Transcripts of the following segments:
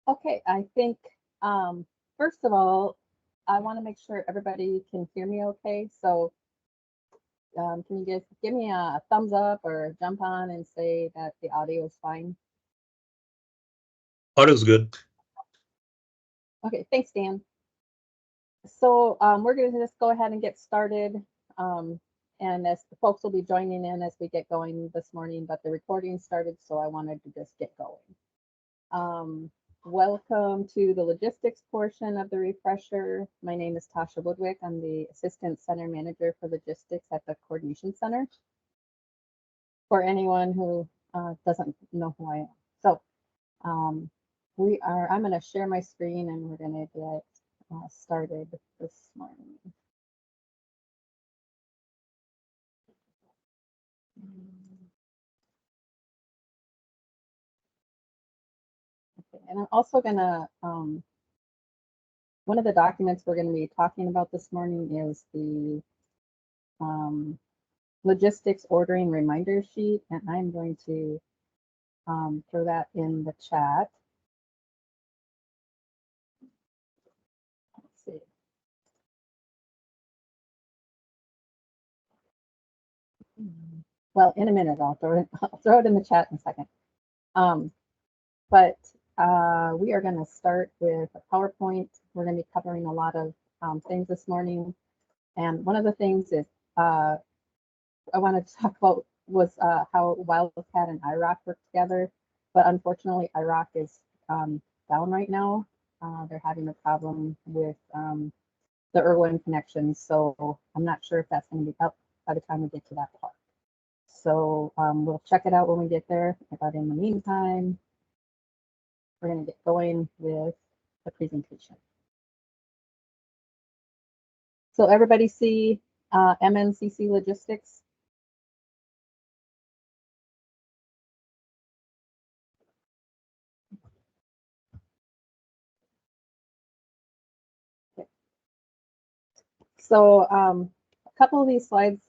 Okay, I think first of all, I want to make sure everybody can hear me okay. So can you just give me a thumbs up or jump on and say that the audio is fine? Audio's good. Okay, thanks, Dan. So we're going to just go ahead and get started. Um, and as the folks will be joining in as we get going this morning, but the recording started, so I wanted to just get going. Welcome to the logistics portion of the refresher. My name is Tasha Woodwick. I'm the Assistant Center Manager for Logistics at the Coordination Center. For anyone who doesn't know who I am. So um, I'm going to share my screen and we're going to get started this morning. Okay, and I'm also going to, one of the documents we're going to be talking about this morning is the logistics ordering reminder sheet, and I'm going to throw that in the chat. Let's see. Well, in a minute, I'll throw it in the chat in a second. But we are going to start with a PowerPoint. We're going to be covering a lot of things this morning. And one of the things is I wanted to talk about was how Wildcat and IROC work together. But unfortunately, IROC is down right now. They're having a problem with the Irwin connection. So I'm not sure if that's going to be up by the time we get to that part. So we'll check it out when we get there. But in the meantime, we're going to get going with the presentation. So everybody see MNCC Logistics? Okay. So a couple of these slides,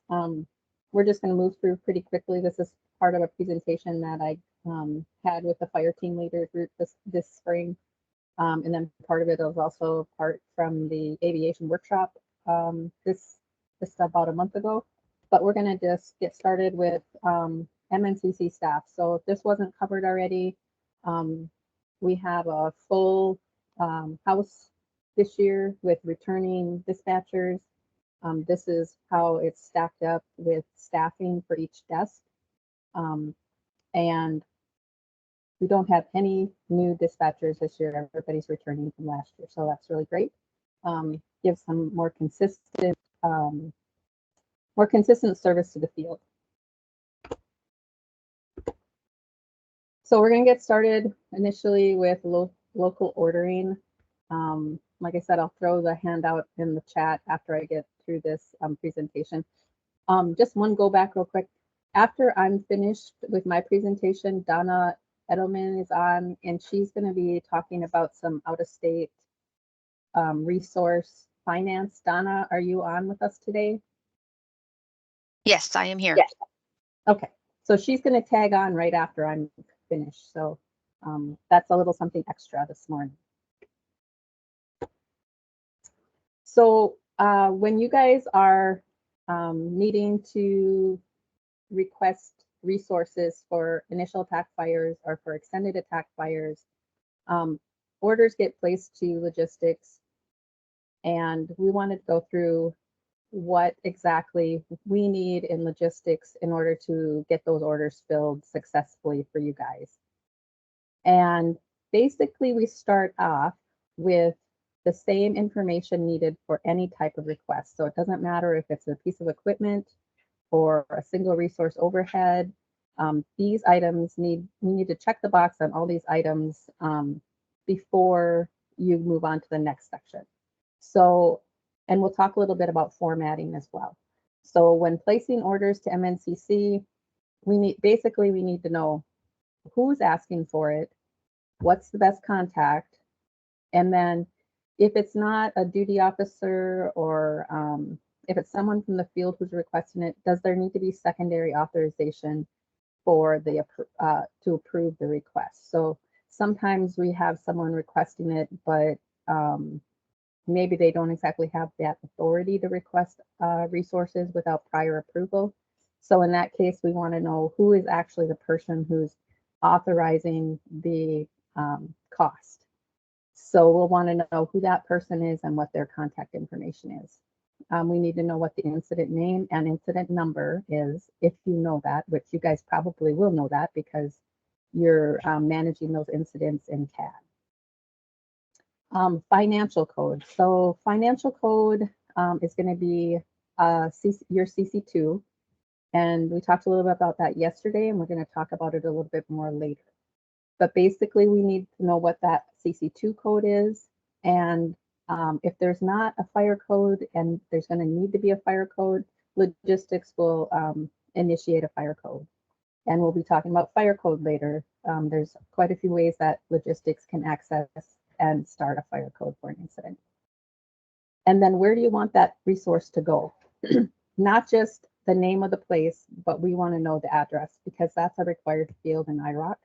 we're just going to move through pretty quickly. This is part of a presentation that I had with the fire team leader group this spring. And then part of it was also part from the aviation workshop this about a month ago. But we're going to just get started with MNCC staff. So if this wasn't covered already, we have a full house this year with returning dispatchers. This is how it's stacked up with staffing for each desk. And we don't have any new dispatchers this year. Everybody's returning from last year, so that's really great. Gives some more consistent service to the field. So we're going to get started initially with local ordering. Like I said, I'll throw the handout in the chat after I get through this presentation. Just one go back real quick. After I'm finished with my presentation, Donna Edelman is on, and she's going to be talking about some out-of-state resource finance. Donna, are you on with us today? Yes, I am here. Yes. Okay, so she's going to tag on right after I'm finished. So that's a little something extra this morning. So when you guys are needing to request resources for initial attack fires or for extended attack fires, orders get placed to logistics, and we wanted to go through what exactly we need in logistics in order to get those orders filled successfully for you guys. And basically we start off with the same information needed for any type of request. So it doesn't matter if it's a piece of equipment or a single resource overhead. These items we need to check the box on all these items before you move on to the next section. So, and we'll talk a little bit about formatting as well. So when placing orders to MNCC, we need to know who's asking for it, what's the best contact, and then if it's not a duty officer or if it's someone from the field who's requesting it, does there need to be secondary authorization for the to approve the request? So sometimes we have someone requesting it, but maybe they don't exactly have that authority to request resources without prior approval. So in that case, we want to know who is actually the person who's authorizing the cost. So we'll want to know who that person is and what their contact information is. We need to know what the incident name and incident number is, if you know that, which you guys probably will know that because you're managing those incidents in CAD. Financial code. So financial code is going to be your CC2. And we talked a little bit about that yesterday, and we're going to talk about it a little bit more later. But basically, we need to know what that CC2 code is. And if there's not a fire code and there's going to need to be a fire code, logistics will initiate a fire code. And we'll be talking about fire code later. There's quite a few ways that logistics can access and start a fire code for an incident. And then where do you want that resource to go? Not just the name of the place, but we want to know the address because that's a required field in IROC.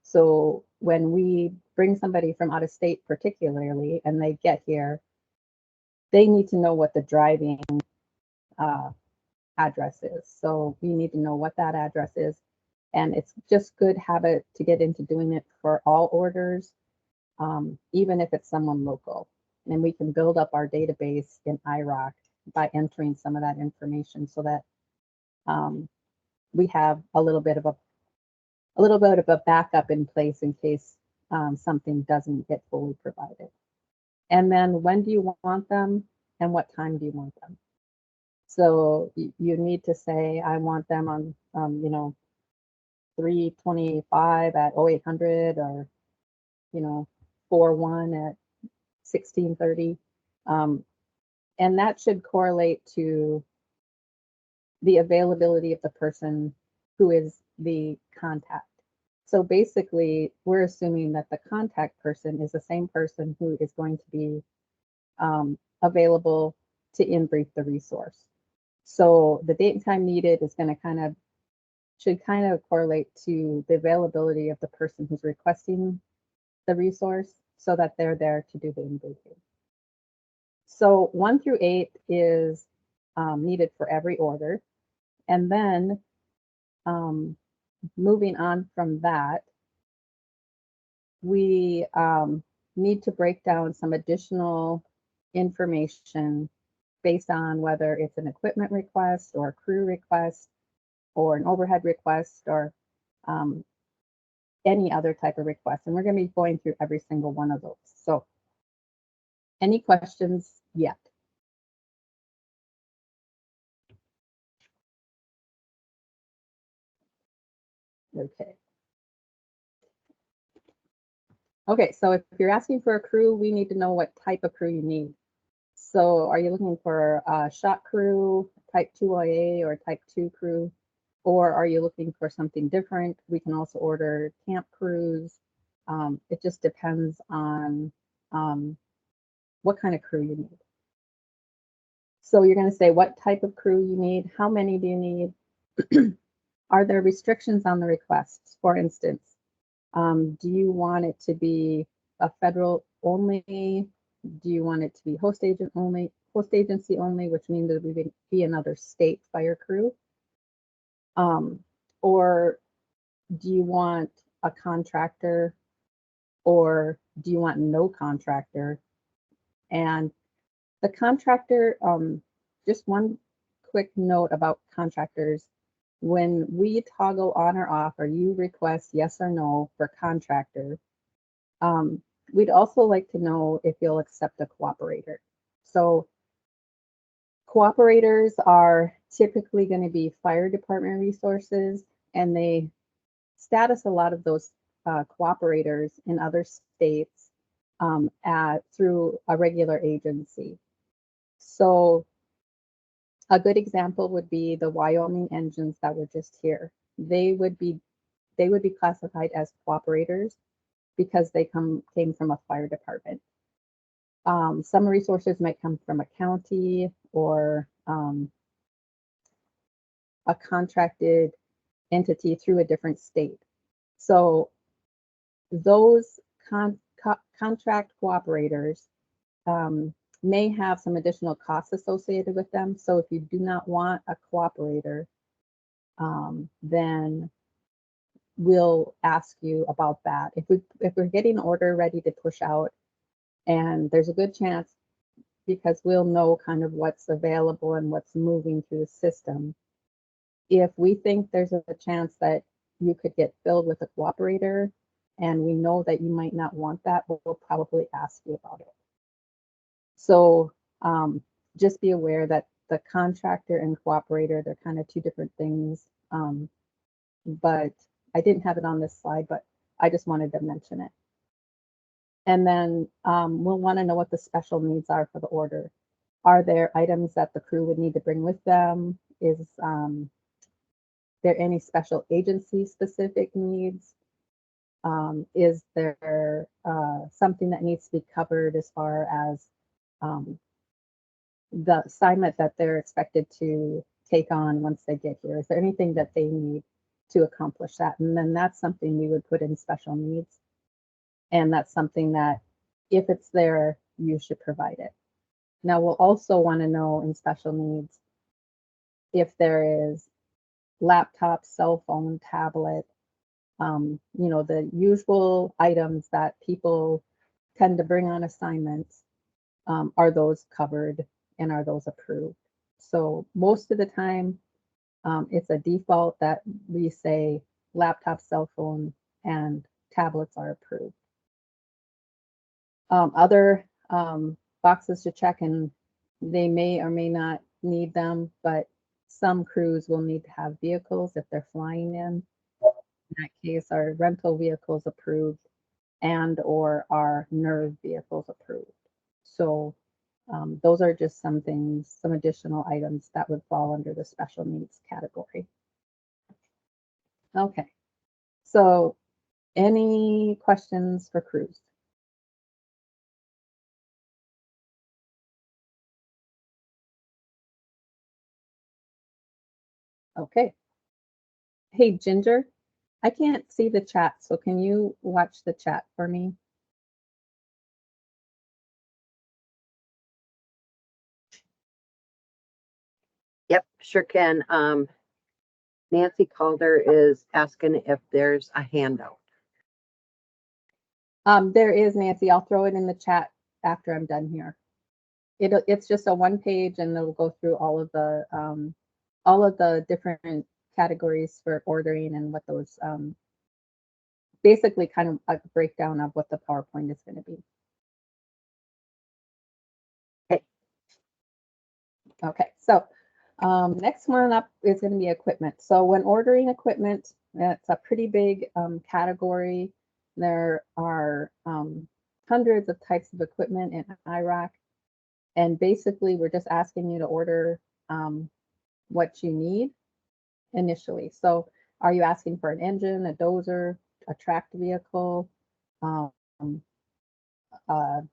So when we bring somebody from out of state particularly, and they get here, they need to know what the driving address is. So we need to know what that address is. And it's just good habit to get into doing it for all orders, even if it's someone local. And we can build up our database in IROC by entering some of that information so that we have a little bit of a backup in place in case something doesn't get fully provided. And then when do you want them and what time do you want them? So you need to say, I want them on, 3:25 at 0800 or, 4:1 at 16:30. And that should correlate to the availability of the person who is the contact. So basically, we're assuming that the contact person is the same person who is going to be available to in-brief the resource. So the date and time needed is going to should correlate to the availability of the person who's requesting the resource so that they're there to do the in-briefing. So 1 through 8 is needed for every order. And then moving on from that, we need to break down some additional information based on whether it's an equipment request or a crew request or an overhead request or any other type of request. And we're going to be going through every single one of those. So any questions yet? Okay. Okay, so if you're asking for a crew, we need to know what type of crew you need. So are you looking for a shot crew, type 2IA or type 2 crew? Or are you looking for something different? We can also order camp crews. It just depends on what kind of crew you need. So you're going to say what type of crew you need, how many do you need? Are there restrictions on the requests? For instance, do you want it to be a federal only? Do you want it to be host agency only, which means it would be another state fire crew? Or do you want a contractor, or do you want no contractor? And the contractor, just one quick note about contractors. When we toggle on or off, or you request yes or no for contractor, we'd also like to know if you'll accept a cooperator. So cooperators are typically going to be fire department resources, and they status a lot of those cooperators in other states through a regular agency. So a good example would be the Wyoming engines that were just here. They would be classified as cooperators because they came from a fire department. Some resources might come from a county or a contracted entity through a different state. So those contract cooperators may have some additional costs associated with them. So if you do not want a cooperator, then we'll ask you about that. If we're getting an order ready to push out, and there's a good chance, because we'll know kind of what's available and what's moving through the system. If we think there's a chance that you could get filled with a cooperator, and we know that you might not want that, we'll probably ask you about it. So just be aware that the contractor and cooperator, they're kind of two different things. But I didn't have it on this slide, but I just wanted to mention it. And then we'll want to know what the special needs are for the order. Are there items that the crew would need to bring with them? Is there any special agency specific needs? Is there something that needs to be covered as far as the assignment that they're expected to take on once they get here? Is there anything that they need to accomplish that? And then that's something we would put in special needs. And that's something that if it's there, you should provide it. Now we'll also want to know in special needs if there is laptop, cell phone, tablet, you know, the usual items that people tend to bring on assignments. Are those covered and are those approved? So most of the time, it's a default that we say laptop, cell phone, and tablets are approved. Other boxes to check, and they may or may not need them, but some crews will need to have vehicles if they're flying in. In that case, are rental vehicles approved and or are NERV vehicles approved? So those are just some things, some additional items that would fall under the special needs category. Okay, so any questions for crews? Okay. Hey, Ginger, I can't see the chat, so can you watch the chat for me? Yep, sure can. Nancy Calder is asking if there's a handout. There is, Nancy. I'll throw it in the chat after I'm done here. It's just a one page, and it'll go through all of the different categories for ordering and what those basically kind of a breakdown of what the PowerPoint is going to be. Okay, so next one up is going to be equipment. So when ordering equipment, it's a pretty big category. There are hundreds of types of equipment in IROC. And basically, we're just asking you to order what you need initially. So are you asking for an engine, a dozer, a tracked vehicle, a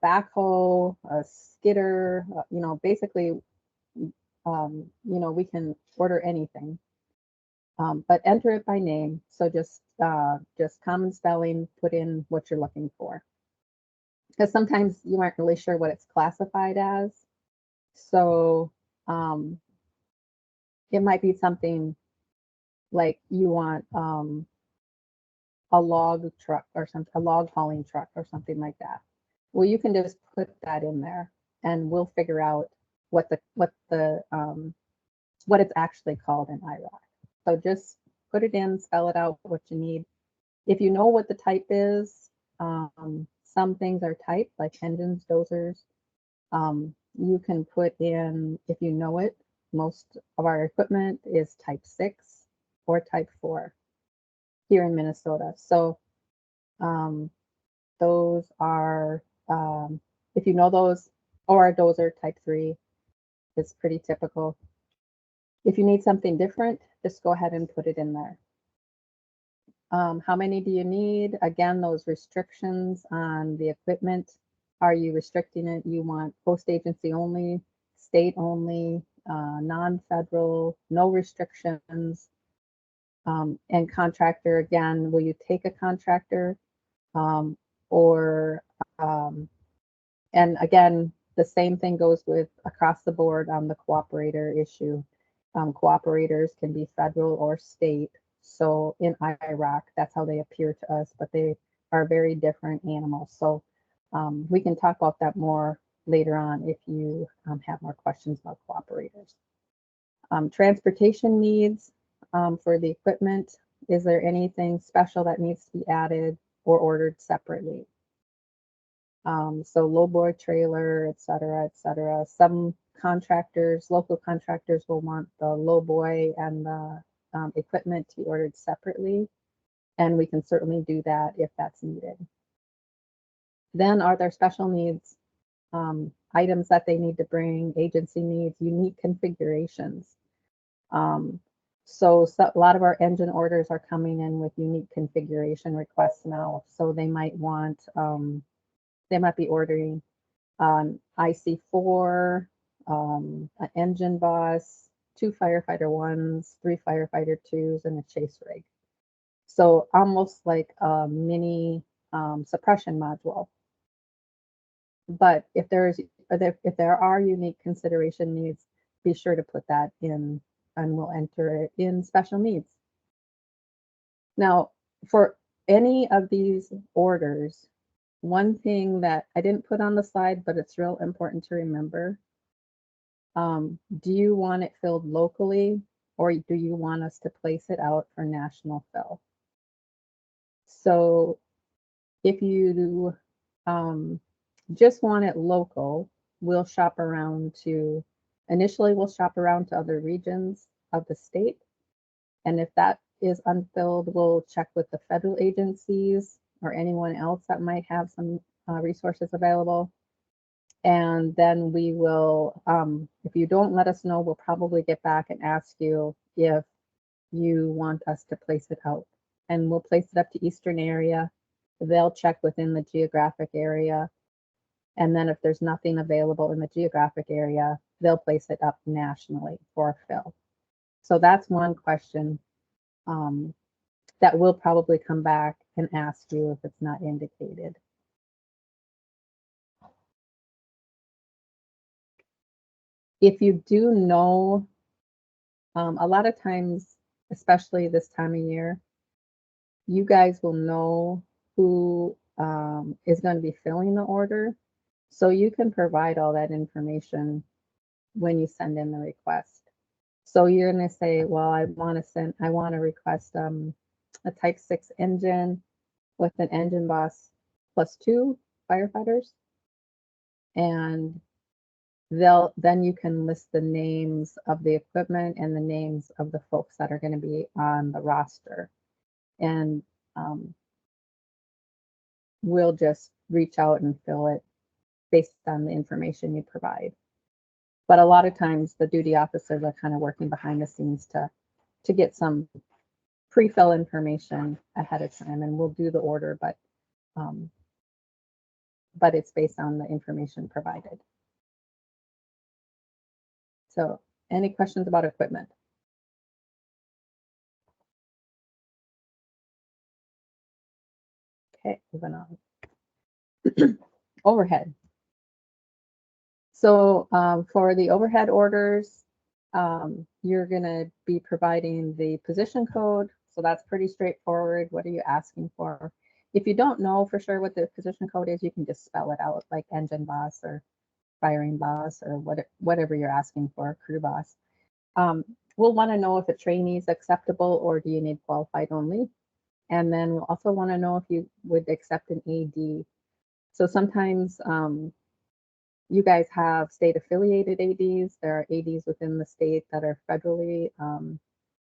backhoe, a skidder? You know, basically, you know, we can order anything, but enter it by name. So just common spelling, put in what you're looking for. Because sometimes you aren't really sure what it's classified as. So it might be something like you want a log truck or something, a log hauling truck or something like that. Well, you can just put that in there, and we'll figure out what it's actually called in IROC. So just put it in, spell it out what you need. If you know what the type is, some things are typed like engines, dozers. You can put in, if you know it, most of our equipment is type 6 or type 4 here in Minnesota. So those are, if you know those, or a dozer type 3 is pretty typical. If you need something different, just go ahead and put it in there. How many do you need? Again, those restrictions on the equipment. Are you restricting it? You want post agency only, state only, non-federal, no restrictions. And contractor, again, will you take a contractor? um, or, and again, the same thing goes with across the board on the cooperator issue. Cooperators can be federal or state. So in Iraq, that's how they appear to us, but they are very different animals. So we can talk about that more later on if you have more questions about cooperators. Transportation needs for the equipment. Is there anything special that needs to be added or ordered separately? So lowboy trailer, et cetera, et cetera. Some contractors, local contractors will want the lowboy and the equipment to be ordered separately. And we can certainly do that if that's needed. Then are there special needs items that they need to bring, agency needs, unique configurations? So a lot of our engine orders are coming in with unique configuration requests now. So they might want, they might be ordering an IC4, an engine bus, 2 firefighter 1s, 3 firefighter 2s, and a chase rig. So almost like a mini suppression module. But if there are unique consideration needs, be sure to put that in and we'll enter it in special needs. Now, for any of these orders, one thing that I didn't put on the slide, but it's real important to remember, do you want it filled locally or do you want us to place it out for national fill? So if you just want it local, we'll shop around to, initially we'll shop around to other regions of the state. And if that is unfilled, we'll check with the federal agencies or anyone else that might have some resources available. And then we will, if you don't let us know, we'll probably get back and ask you if you want us to place it out. And we'll place it up to Eastern area. They'll check within the geographic area. And then if there's nothing available in the geographic area, they'll place it up nationally for fill. So that's one question that will probably come back and ask you if it's not indicated. If you do know, a lot of times, especially this time of year, you guys will know who is going to be filling the order. So you can provide all that information when you send in the request. So you're going to say, well, I want to request a type 6 engine with an engine bus plus 2 firefighters. And then you can list the names of the equipment and the names of the folks that are going to be on the roster. And we'll just reach out and fill it based on the information you provide. But a lot of times the duty officers are kind of working behind the scenes to get some pre-fill information ahead of time, and we'll do the order, but it's based on the information provided. So any questions about equipment? Okay, moving on. Overhead. So for the overhead orders, you're going to be providing the position code. So that's pretty straightforward. What are you asking for? If you don't know for sure what the position code is, you can just spell it out, like engine boss or firing boss or whatever you're asking for, crew boss. We'll want to know if a trainee is acceptable or do you need qualified only. And then we'll also want to know if you would accept an AD. So sometimes you guys have state affiliated ADs. There are ADs within the state that are federally,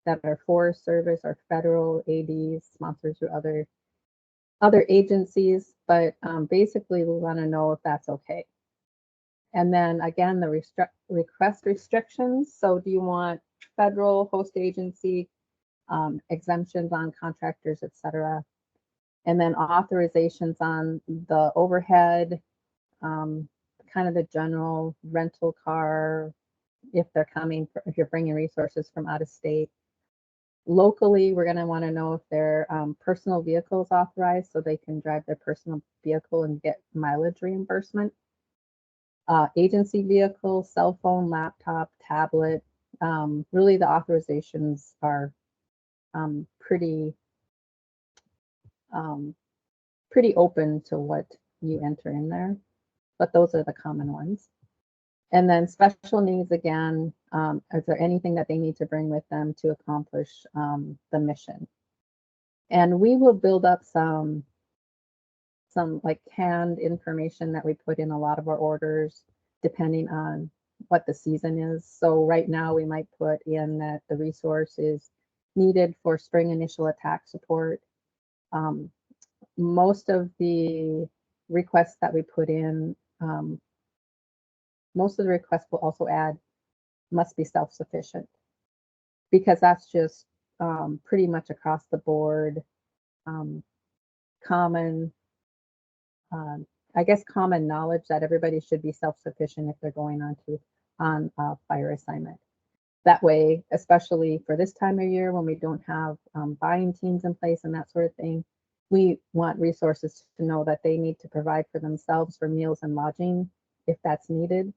that are Forest Service or federal ADs sponsored through other agencies. But basically, we want to know if that's okay. And then again, the request restrictions. So do you want federal, host agency, exemptions on contractors, et cetera? And then authorizations on the overhead, kind of the general rental car, if you're bringing resources from out of state. Locally, we're going to want to know if their personal vehicle is authorized so they can drive their personal vehicle and get mileage reimbursement. Agency vehicle, cell phone, laptop, tablet. Really, the authorizations are pretty open to what you enter in there, but those are the common ones. And then special needs, again, is there anything that they need to bring with them to accomplish the mission? And we will build up some like canned information that we put in a lot of our orders, depending on what the season is. So right now we might put in that the resource is needed for spring initial attack support. Most of the requests that we put in, most of the requests will also add must be self-sufficient, because that's just pretty much across the board common, I guess, common knowledge that everybody should be self-sufficient if they're going on a fire assignment. That way, especially for this time of year when we don't have buying teams in place and that sort of thing, we want resources to know that they need to provide for themselves for meals and lodging if that's needed,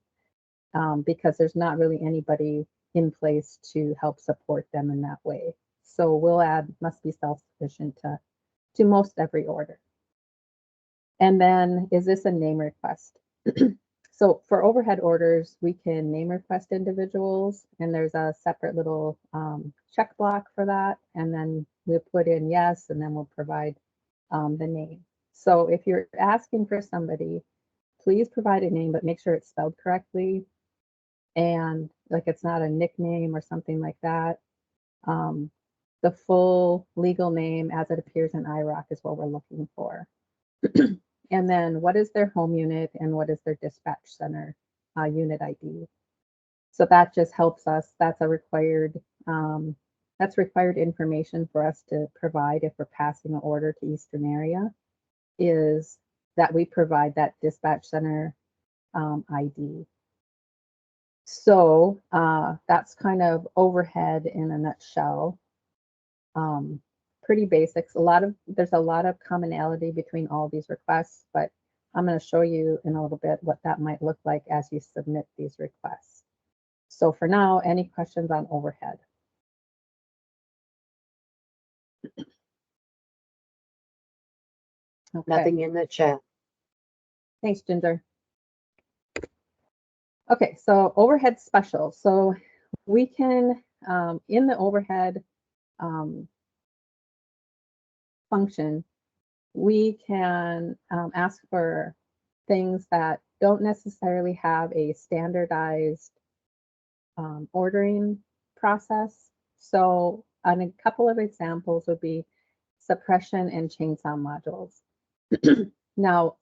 because there's not really anybody in place to help support them in that way. So we'll add must be self-sufficient to most every order. And then, is this a name request? So for overhead orders, we can name request individuals, and there's a separate little check block for that. And then we'll put in yes, and then we'll provide the name. So if you're asking for somebody, please provide a name, but make sure it's spelled correctly. And like it's not a nickname or something like that. The full legal name as it appears in IROC is what we're looking for. And then what is their home unit and what is their dispatch center unit ID? So that just helps us. That's a required information for us to provide if we're passing an order to Eastern area, is that we provide that dispatch center ID. So that's kind of overhead in a nutshell. Pretty basics. There's a lot of commonality between all these requests, but I'm going to show you in a little bit what that might look like as you submit these requests. So for now, any questions on overhead? Okay. Nothing in the chat. Thanks, Ginger. Okay, so overhead special. So we can, in the overhead function, we can ask for things that don't necessarily have a standardized ordering process. So a couple of examples would be suppression and chainsaw modules. Now,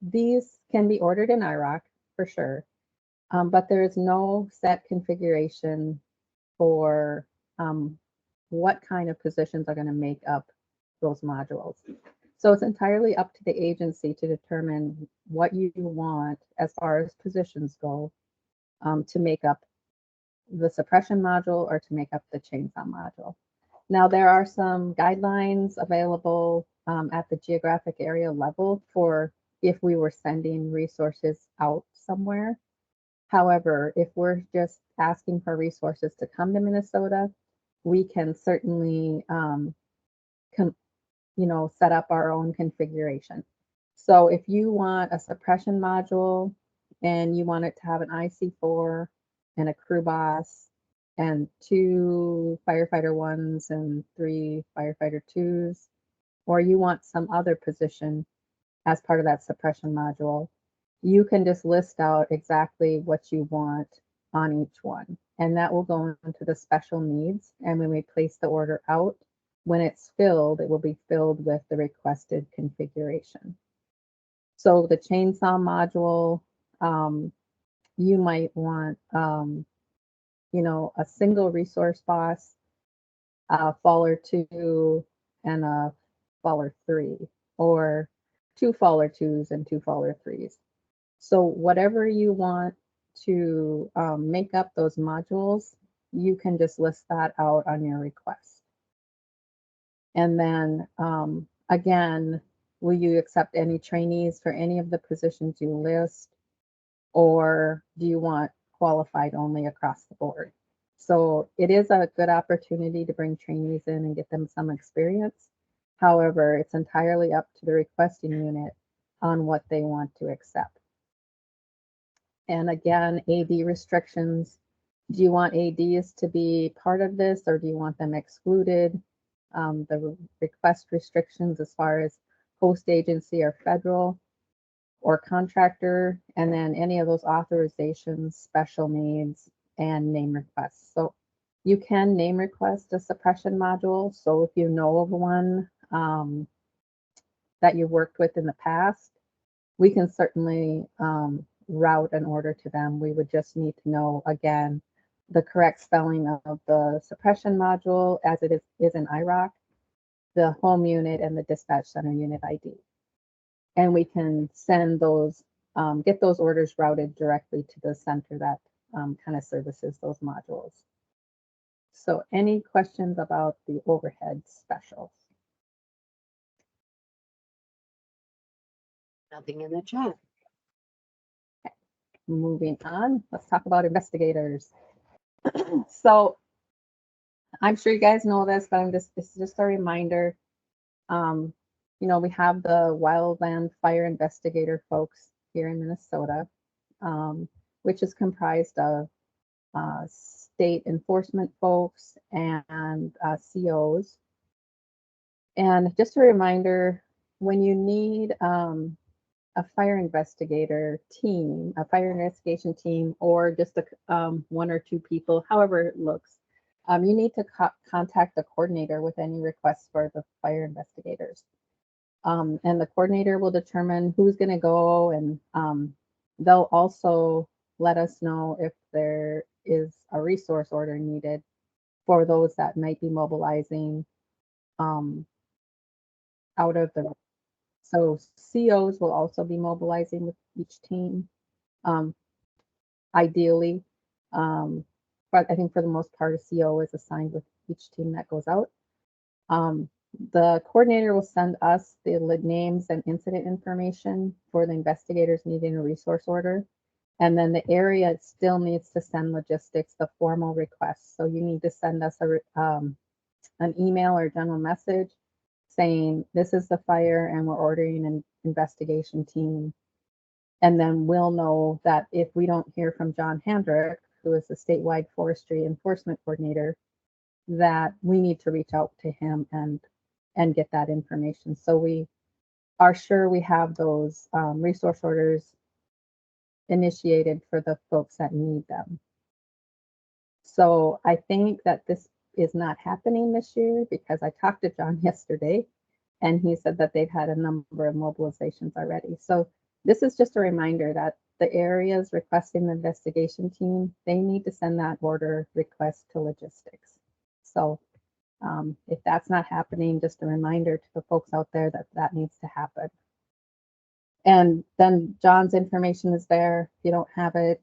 these can be ordered in IROC for sure, but there is no set configuration for what kind of positions are going to make up those modules. So it's entirely up to the agency to determine what you want as far as positions go to make up the suppression module or to make up the chainsaw module. Now, there are some guidelines available at the geographic area level for if we were sending resources out somewhere. However, if we're just asking for resources to come to Minnesota, we can certainly set up our own configuration. So if you want a suppression module and you want it to have an IC4 and a crew boss and 2 firefighter 1s and 3 firefighter 2s, or you want some other position as part of that suppression module, you can just list out exactly what you want on each one. And that will go into the special needs. And when we place the order out, when it's filled, it will be filled with the requested configuration. So the chainsaw module, you might want, a single resource boss, a faller 2, and a faller 3, or 2 faller 2s and 2 faller 3s. So whatever you want to make up those modules, you can just list that out on your request. And then again, will you accept any trainees for any of the positions you list? Or do you want qualified only across the board? So it is a good opportunity to bring trainees in and get them some experience. However, it's entirely up to the requesting unit on what they want to accept. And again, AD restrictions. Do you want ADs to be part of this or do you want them excluded? The request restrictions as far as host agency or federal or contractor, and then any of those authorizations, special needs, and name requests. So you can name request a suppression module. So if you know of one that you worked with in the past, we can certainly route an order to them. We would just need to know, again, the correct spelling of the suppression module as it is in IROC, the home unit, and the dispatch center unit ID. And we can send those, get those orders routed directly to the center that kind of services those modules. So any questions about the overhead specials? Nothing in the chat. Moving on, let's talk about investigators. So I'm sure you guys know this, but this is just a reminder. You know, we have the wildland fire investigator folks here in Minnesota, which is comprised of state enforcement folks and COs. And just a reminder, when you need a fire investigator team, a fire investigation team, or just one or two people, however it looks, you need to contact the coordinator with any requests for the fire investigators. And the coordinator will determine who's going to go, and they'll also let us know if there is a resource order needed for those that might be mobilizing out of the. So COs will also be mobilizing with each team, ideally. But I think for the most part, a CO is assigned with each team that goes out. The coordinator will send us the names and incident information for the investigators needing a resource order. And then the area still needs to send logistics, the formal request. So you need to send us an email or general message saying, this is the fire and we're ordering an investigation team. And then we'll know that if we don't hear from John Handrick, who is the statewide forestry enforcement coordinator, that we need to reach out to him and get that information. So we are sure we have those resource orders initiated for the folks that need them. So I think that this is not happening this year because I talked to John yesterday and he said that they've had a number of mobilizations already. So this is just a reminder that the areas requesting the investigation team, they need to send that order request to logistics. So if that's not happening, just a reminder to the folks out there that that needs to happen. And then John's information is there. If you don't have it,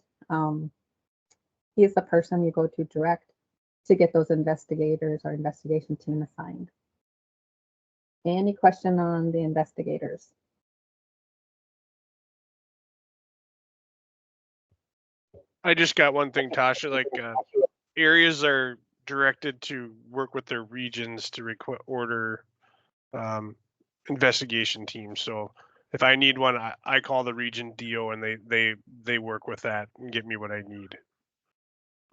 he's the person you go to direct to get those investigators or investigation team assigned. Any question on the investigators? I just got one thing, Tasha, like areas are directed to work with their regions to order investigation teams. So if I need one, I call the region DO and they work with that and get me what I need.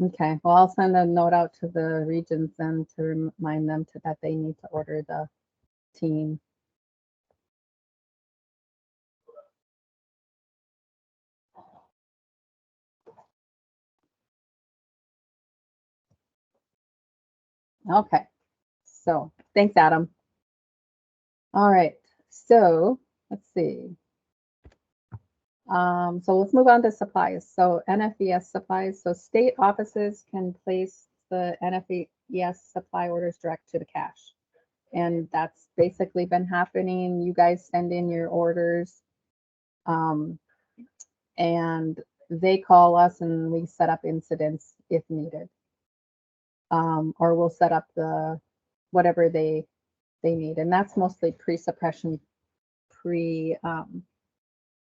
Okay, well, I'll send a note out to the regions then to remind them that they need to order the team. Okay, so thanks, Adam. All right, so let's see. So let's move on to supplies. So NFES supplies. So state offices can place the NFES supply orders direct to the cache. And that's basically been happening. You guys send in your orders and they call us and we set up incidents if needed. or we'll set up the whatever they need, and that's mostly pre-suppression,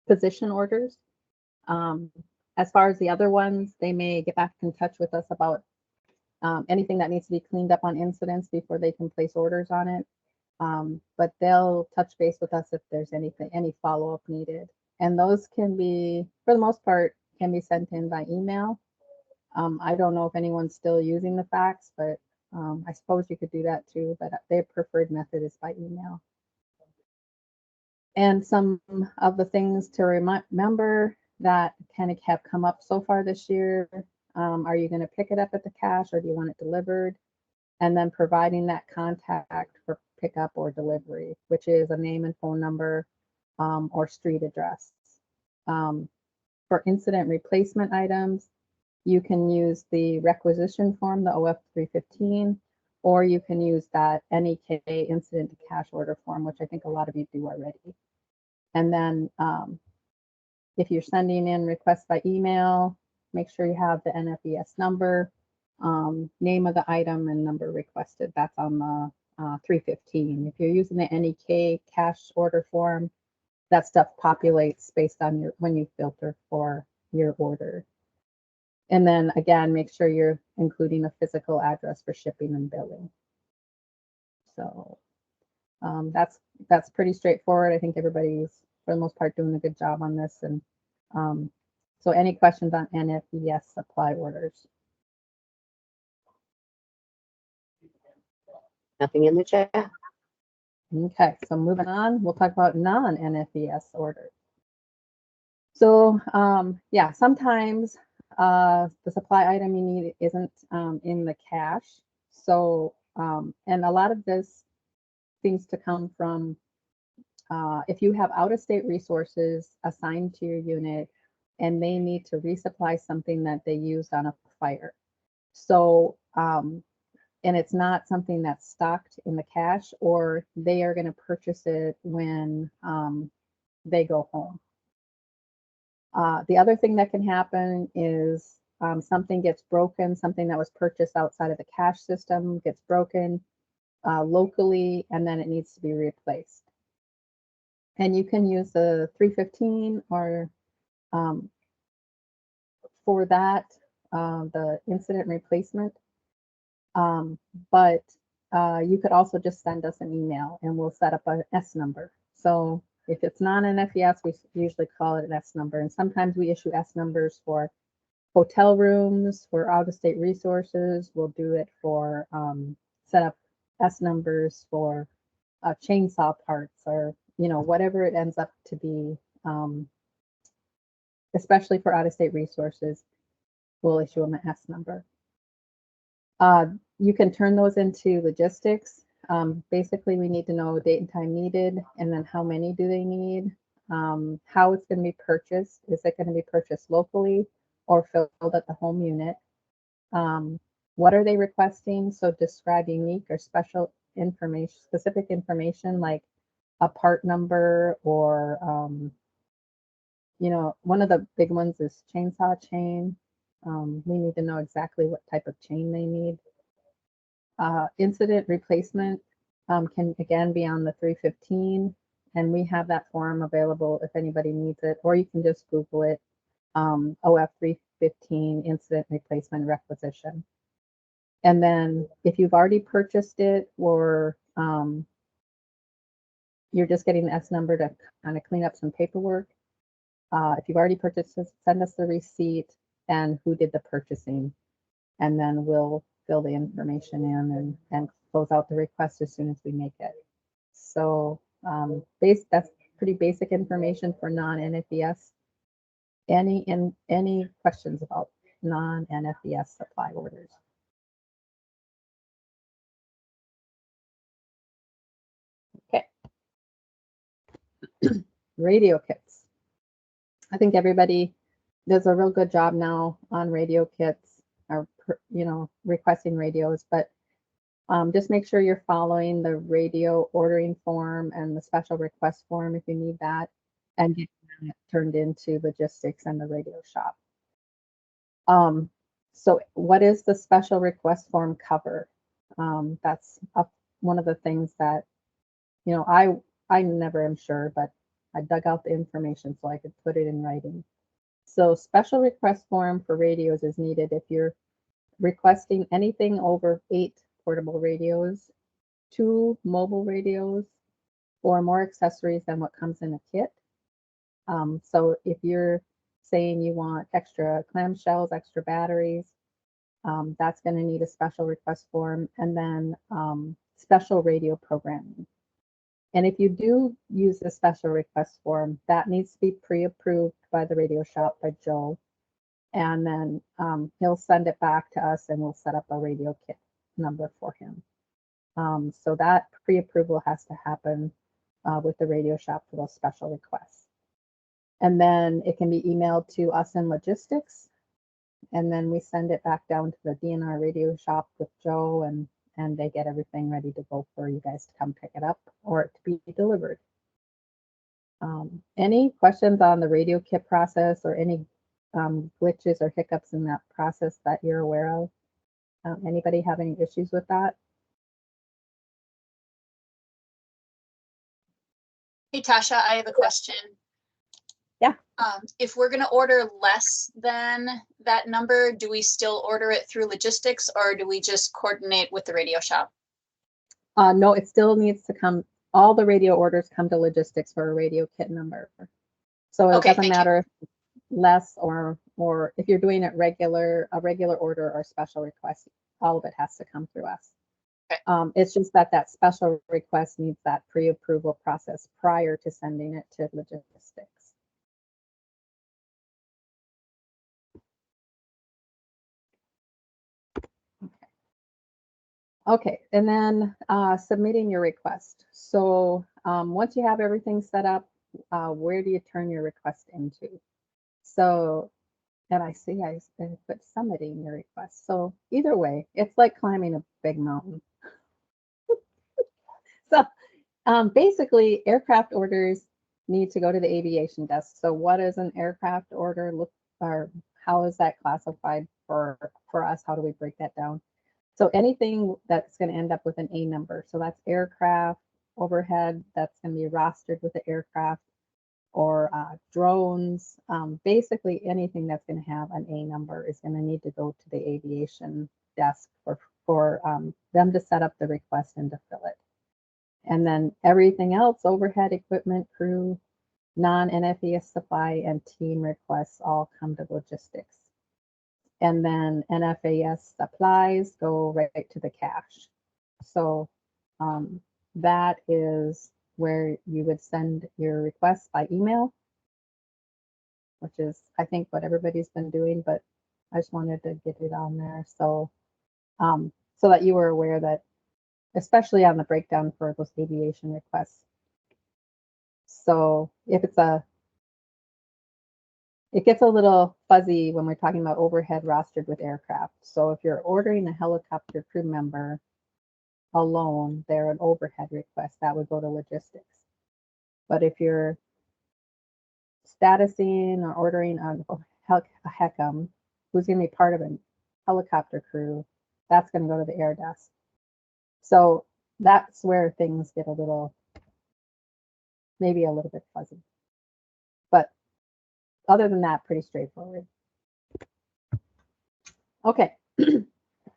position orders. As far as the other ones, they may get back in touch with us about anything that needs to be cleaned up on incidents before they can place orders on it. But they'll touch base with us if there's any follow-up needed. And those can be, for the most part, can be sent in by email. I don't know if anyone's still using the fax, but I suppose you could do that too, but their preferred method is by email. And some of the things to remember that kind of have come up so far this year, are you going to pick it up at the cache or do you want it delivered? And then providing that contact for pickup or delivery, which is a name and phone number or street address. For incident replacement items, you can use the requisition form, the OF 315, or you can use that NEK incident to cache order form, which I think a lot of you do already. And then if you're sending in requests by email, make sure you have the NFES number, name of the item and number requested. That's on the 315. If you're using the NEK cache order form, that stuff populates based on when you filter for your order. And then again, make sure you're including a physical address for shipping and billing. So that's pretty straightforward. I think everybody's, for the most part, doing a good job on this. And so any questions on NFES supply orders? Nothing in the chat. Okay, so moving on, we'll talk about non-NFES orders. So yeah, sometimes the supply item you need isn't in the cache. So, and a lot of this seems to come from if you have out-of-state resources assigned to your unit and they need to resupply something that they used on a fire. So, and it's not something that's stocked in the cache, or they are going to purchase it when they go home. The other thing that can happen is something gets broken, something that was purchased outside of the cache system gets broken locally, and then it needs to be replaced. And you can use the 315 or for that, the incident replacement. But you could also just send us an email and we'll set up an S number. So if it's not an FES, we usually call it an S number. And sometimes we issue S numbers for hotel rooms, for out-of-state resources. We'll do it for set up S numbers for chainsaw parts, or whatever it ends up to be. Especially for out-of-state resources, we'll issue them an S number. You can turn those into logistics. Basically, we need to know date and time needed, and then how many do they need, how it's going to be purchased. Is it going to be purchased locally or filled at the home unit? What are they requesting? So describe unique or special information, specific information like a part number, or one of the big ones is chainsaw chain. We need to know exactly what type of chain they need. Incident replacement can again be on the 315, and we have that form available if anybody needs it, or you can just Google it, OF 315 incident replacement requisition. And then if you've already purchased it, or you're just getting the S number to kind of clean up some paperwork, if you've already purchased it, send us the receipt and who did the purchasing, and then we'll fill the information in and close out the request as soon as we make it. So that's pretty basic information for non-NFES. Any questions about non-NFES supply orders? Okay. Radio kits. I think everybody does a real good job now on radio kits, or requesting radios, but just make sure you're following the radio ordering form and the special request form if you need that, and get it turned into logistics and the radio shop. So what is the special request form cover? That's one of the things that, you know, I never am sure, but I dug out the information so I could put it in writing. So special request form for radios is needed if you're requesting anything over 8 portable radios, 2 mobile radios, or more accessories than what comes in a kit. So if you're saying you want extra clamshells, extra batteries, that's going to need a special request form, and then special radio programming. And if you do use the special request form, that needs to be pre-approved by the radio shop by Joe. And then he'll send it back to us and we'll set up a radio kit number for him. So that pre-approval has to happen with the radio shop for those special requests. And then it can be emailed to us in logistics. And then we send it back down to the DNR radio shop with Joe, and they get everything ready to go for you guys to come pick it up or it to be delivered. Any questions on the radio kit process or any glitches or hiccups in that process that you're aware of? Anybody have any issues with that? Hey, Tasha, I have a question. Yeah. If we're going to order less than that number, do we still order it through logistics or do we just coordinate with the radio shop? No, it still needs to come. All the radio orders come to logistics for a radio kit number. So it Okay, doesn't thank you. matter if less or if you're doing it a regular order or special request, all of it has to come through us. Okay. It's just that special request needs that pre-approval process prior to sending it to logistics. Okay, and then submitting your request. So once you have everything set up, where do you turn your request into? So, and I see I put submitting your request. So either way, it's like climbing a big mountain. So basically, aircraft orders need to go to the aviation desk. So what is an aircraft order look, or how is that classified for us? How do we break that down? So anything that's going to end up with an A number. So that's aircraft, overhead, that's going to be rostered with the aircraft, or drones. Basically anything that's going to have an A number is going to need to go to the aviation desk for them to set up the request and to fill it. And then everything else, overhead, equipment, crew, non-NFAS supply, and team requests all come to logistics. And then NFAS supplies go right to the cache. So that is where you would send your requests by email, which is, I think, what everybody's been doing, but I just wanted to get it on there. So, so that you were aware that, especially on the breakdown for those aviation requests. So if it's it gets a little fuzzy when we're talking about overhead rostered with aircraft. So if you're ordering a helicopter crew member alone, they're an overhead request, that would go to logistics. But if you're statusing or ordering a HECM, who's going to be part of a helicopter crew, that's going to go to the air desk. So that's where things get a little, maybe a little bit fuzzy. But other than that, pretty straightforward. Okay,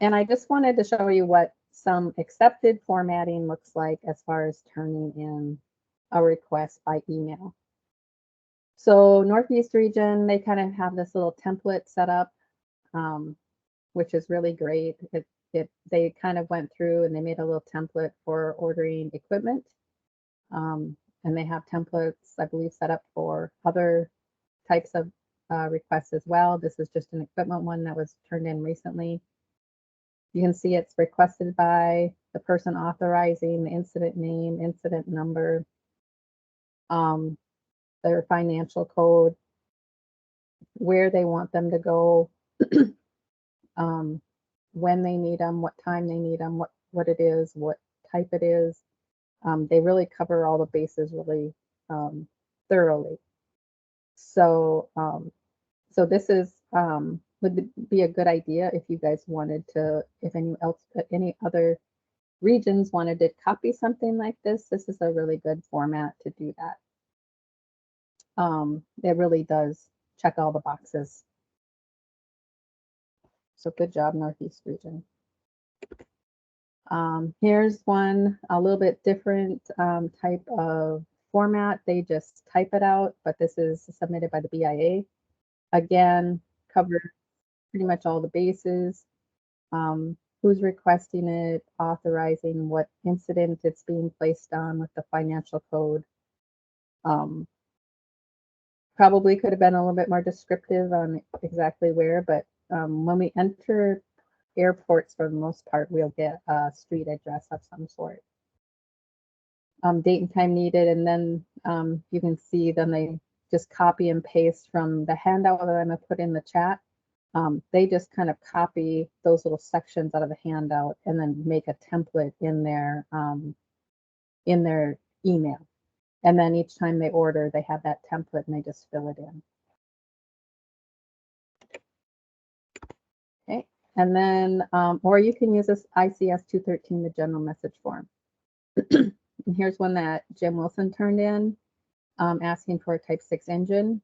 and I just wanted to show you what some accepted formatting looks like as far as turning in a request by email. So Northeast region, they kind of have this little template set up, which is really great. They kind of went through and they made a little template for ordering equipment. And they have templates, I believe, set up for other types of requests as well. This is just an equipment one that was turned in recently. You can see it's requested by the person authorizing, the incident name, incident number, their financial code, where they want them to go, when they need them, what time they need them, what it is, what type it is. They really cover all the bases really thoroughly. So, so this is would be a good idea if you guys wanted to, if any other regions wanted to copy something like this. This is a really good format to do that. It really does check all the boxes. So good job, Northeast region. Here's one, a little bit different type of format. They just type it out, but this is submitted by the BIA. Again, cover pretty much all the bases. Who's requesting it, authorizing what incident it's being placed on with the financial code. Probably could have been a little bit more descriptive on exactly where, but when we enter airports, for the most part, we'll get a street address of some sort. Date and time needed, and then you can see then they just copy and paste from the handout that I'm gonna put in the chat. They just kind of copy those little sections out of the handout and then make a template in their email. And then each time they order, they have that template and they just fill it in. Okay, and then, or you can use this ICS 213, the general message form. And here's one that Jim Wilson turned in, asking for a type 6 engine.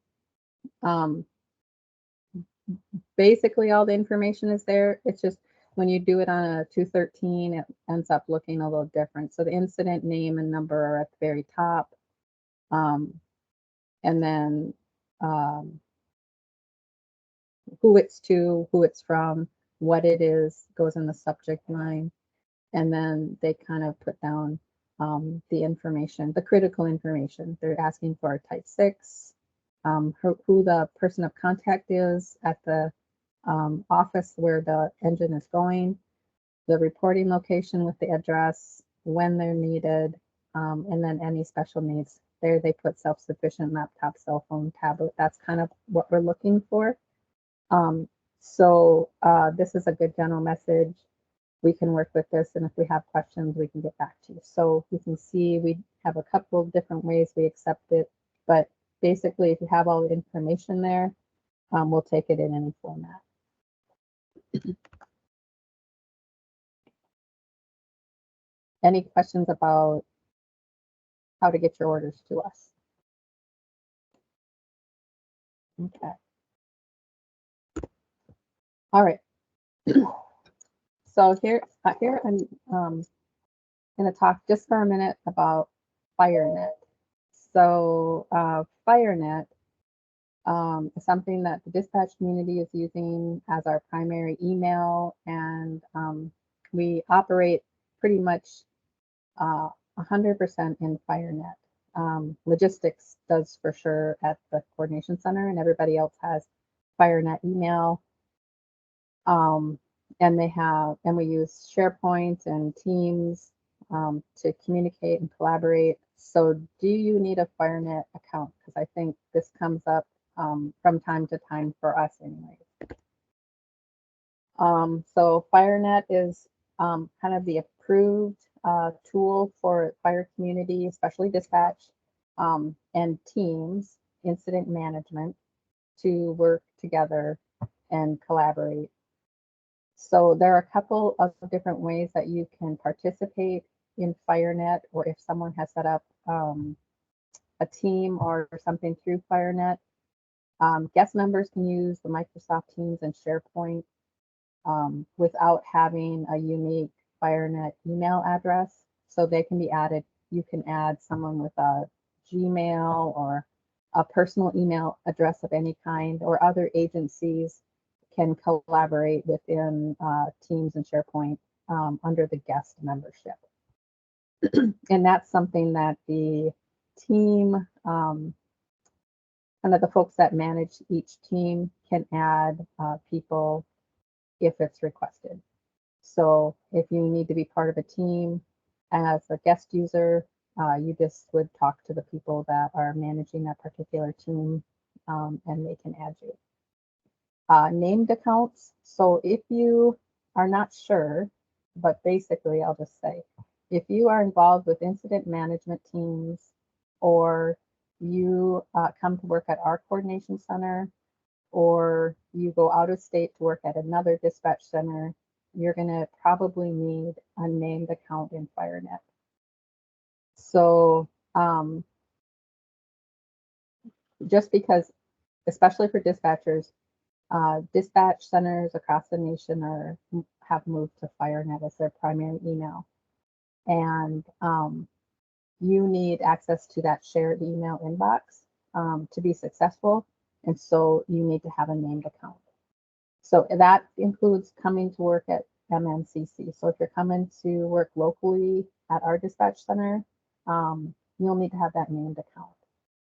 Basically, all the information is there. It's just when you do it on a 213, it ends up looking a little different. So the incident name and number are at the very top. And then who it's to, who it's from, what it is, goes in the subject line. And then they kind of put down the information, the critical information. They're asking for a type 6, who the person of contact is at the office where the engine is going, the reporting location with the address, when they're needed, and then any special needs. There they put self-sufficient laptop, cell phone, tablet. That's kind of what we're looking for. So this is a good general message. We can work with this, and if we have questions, we can get back to you. So you can see we have a couple of different ways we accept it, but basically if you have all the information there, we'll take it in any format. Any questions about how to get your orders to us? Okay. All right. So here I'm going to talk just for a minute about FireNet. So FireNet is something that the dispatch community is using as our primary email, and we operate pretty much 100% in FireNet. Logistics does for sure at the coordination center, and everybody else has FireNet email. And we use SharePoint and Teams to communicate and collaborate. So do you need a FireNet account? Because I think this comes up from time to time for us anyway. So FireNet is kind of the approved tool for fire community, especially dispatch and teams, incident management, to work together and collaborate. So there are a couple of different ways that you can participate in FireNet, or if someone has set up a team or something through FireNet. Guest members can use the Microsoft Teams and SharePoint without having a unique FireNet email address. So they can be added. You can add someone with a Gmail or a personal email address of any kind, or other agencies can collaborate within Teams and SharePoint under the guest membership. And that's something that the team, kind of the folks that manage each team, can add people if it's requested. So if you need to be part of a team as a guest user, you just would talk to the people that are managing that particular team, and they can add you. Named accounts. So if you are not sure, but basically I'll just say, if you are involved with incident management teams, or you come to work at our coordination center, or you go out of state to work at another dispatch center, you're gonna probably need a named account in FireNet. So just because, especially for dispatchers, dispatch centers across the nation have moved to FireNet as their primary email. And you need access to that shared email inbox to be successful. And so you need to have a named account. So that includes coming to work at MNCC. So if you're coming to work locally at our dispatch center, you'll need to have that named account.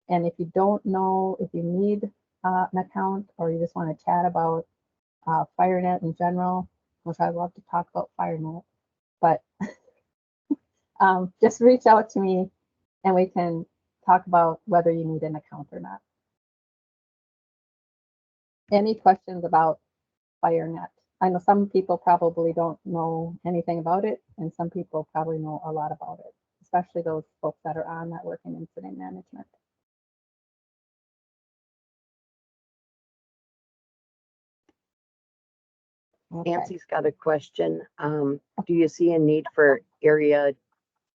And if you don't know if you need an account, or you just want to chat about FireNet in general, which I love to talk about FireNet, but just reach out to me and we can talk about whether you need an account or not. Any questions about FireNet? I know some people probably don't know anything about it, and some people probably know a lot about it, especially those folks that are on network and incident management. Okay. Nancy's got a question. Do you see a need for area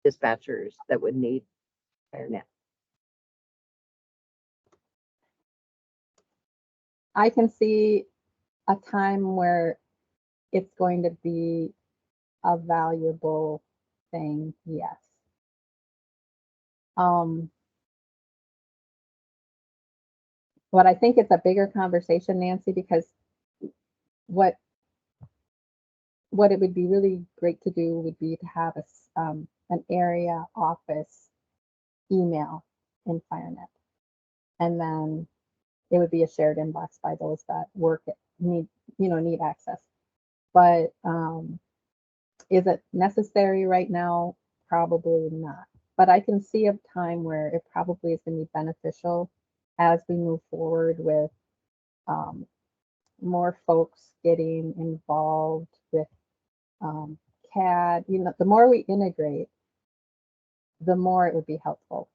dispatchers that would need FireNet? I can see a time where it's going to be a valuable thing, yes. But I think it's a bigger conversation, Nancy, because what it would be really great to do would be to have an area office email in FireNet, and then it would be a shared inbox by those that need access. But is it necessary right now? Probably not. But I can see a time where it probably is going to be beneficial as we move forward with more folks getting involved with CAD. The more we integrate, the more it would be helpful.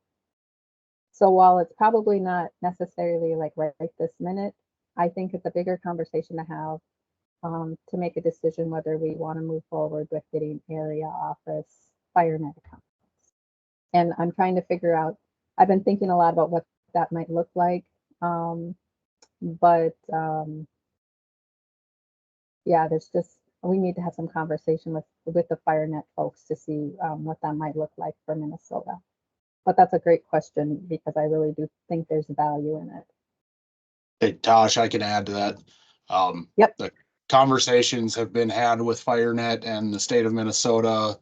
So while it's probably not necessarily like right this minute, I think it's a bigger conversation to have to make a decision whether we want to move forward with getting area office FireNet accounts. And I'm trying to figure out, I've been thinking a lot about what that might look like. Yeah, we need to have some conversation with the FireNet folks to see what that might look like for Minnesota. But that's a great question, because I really do think there's value in it. Hey, Tosh, I can add to that. Yep. The conversations have been had with FireNet and the state of Minnesota,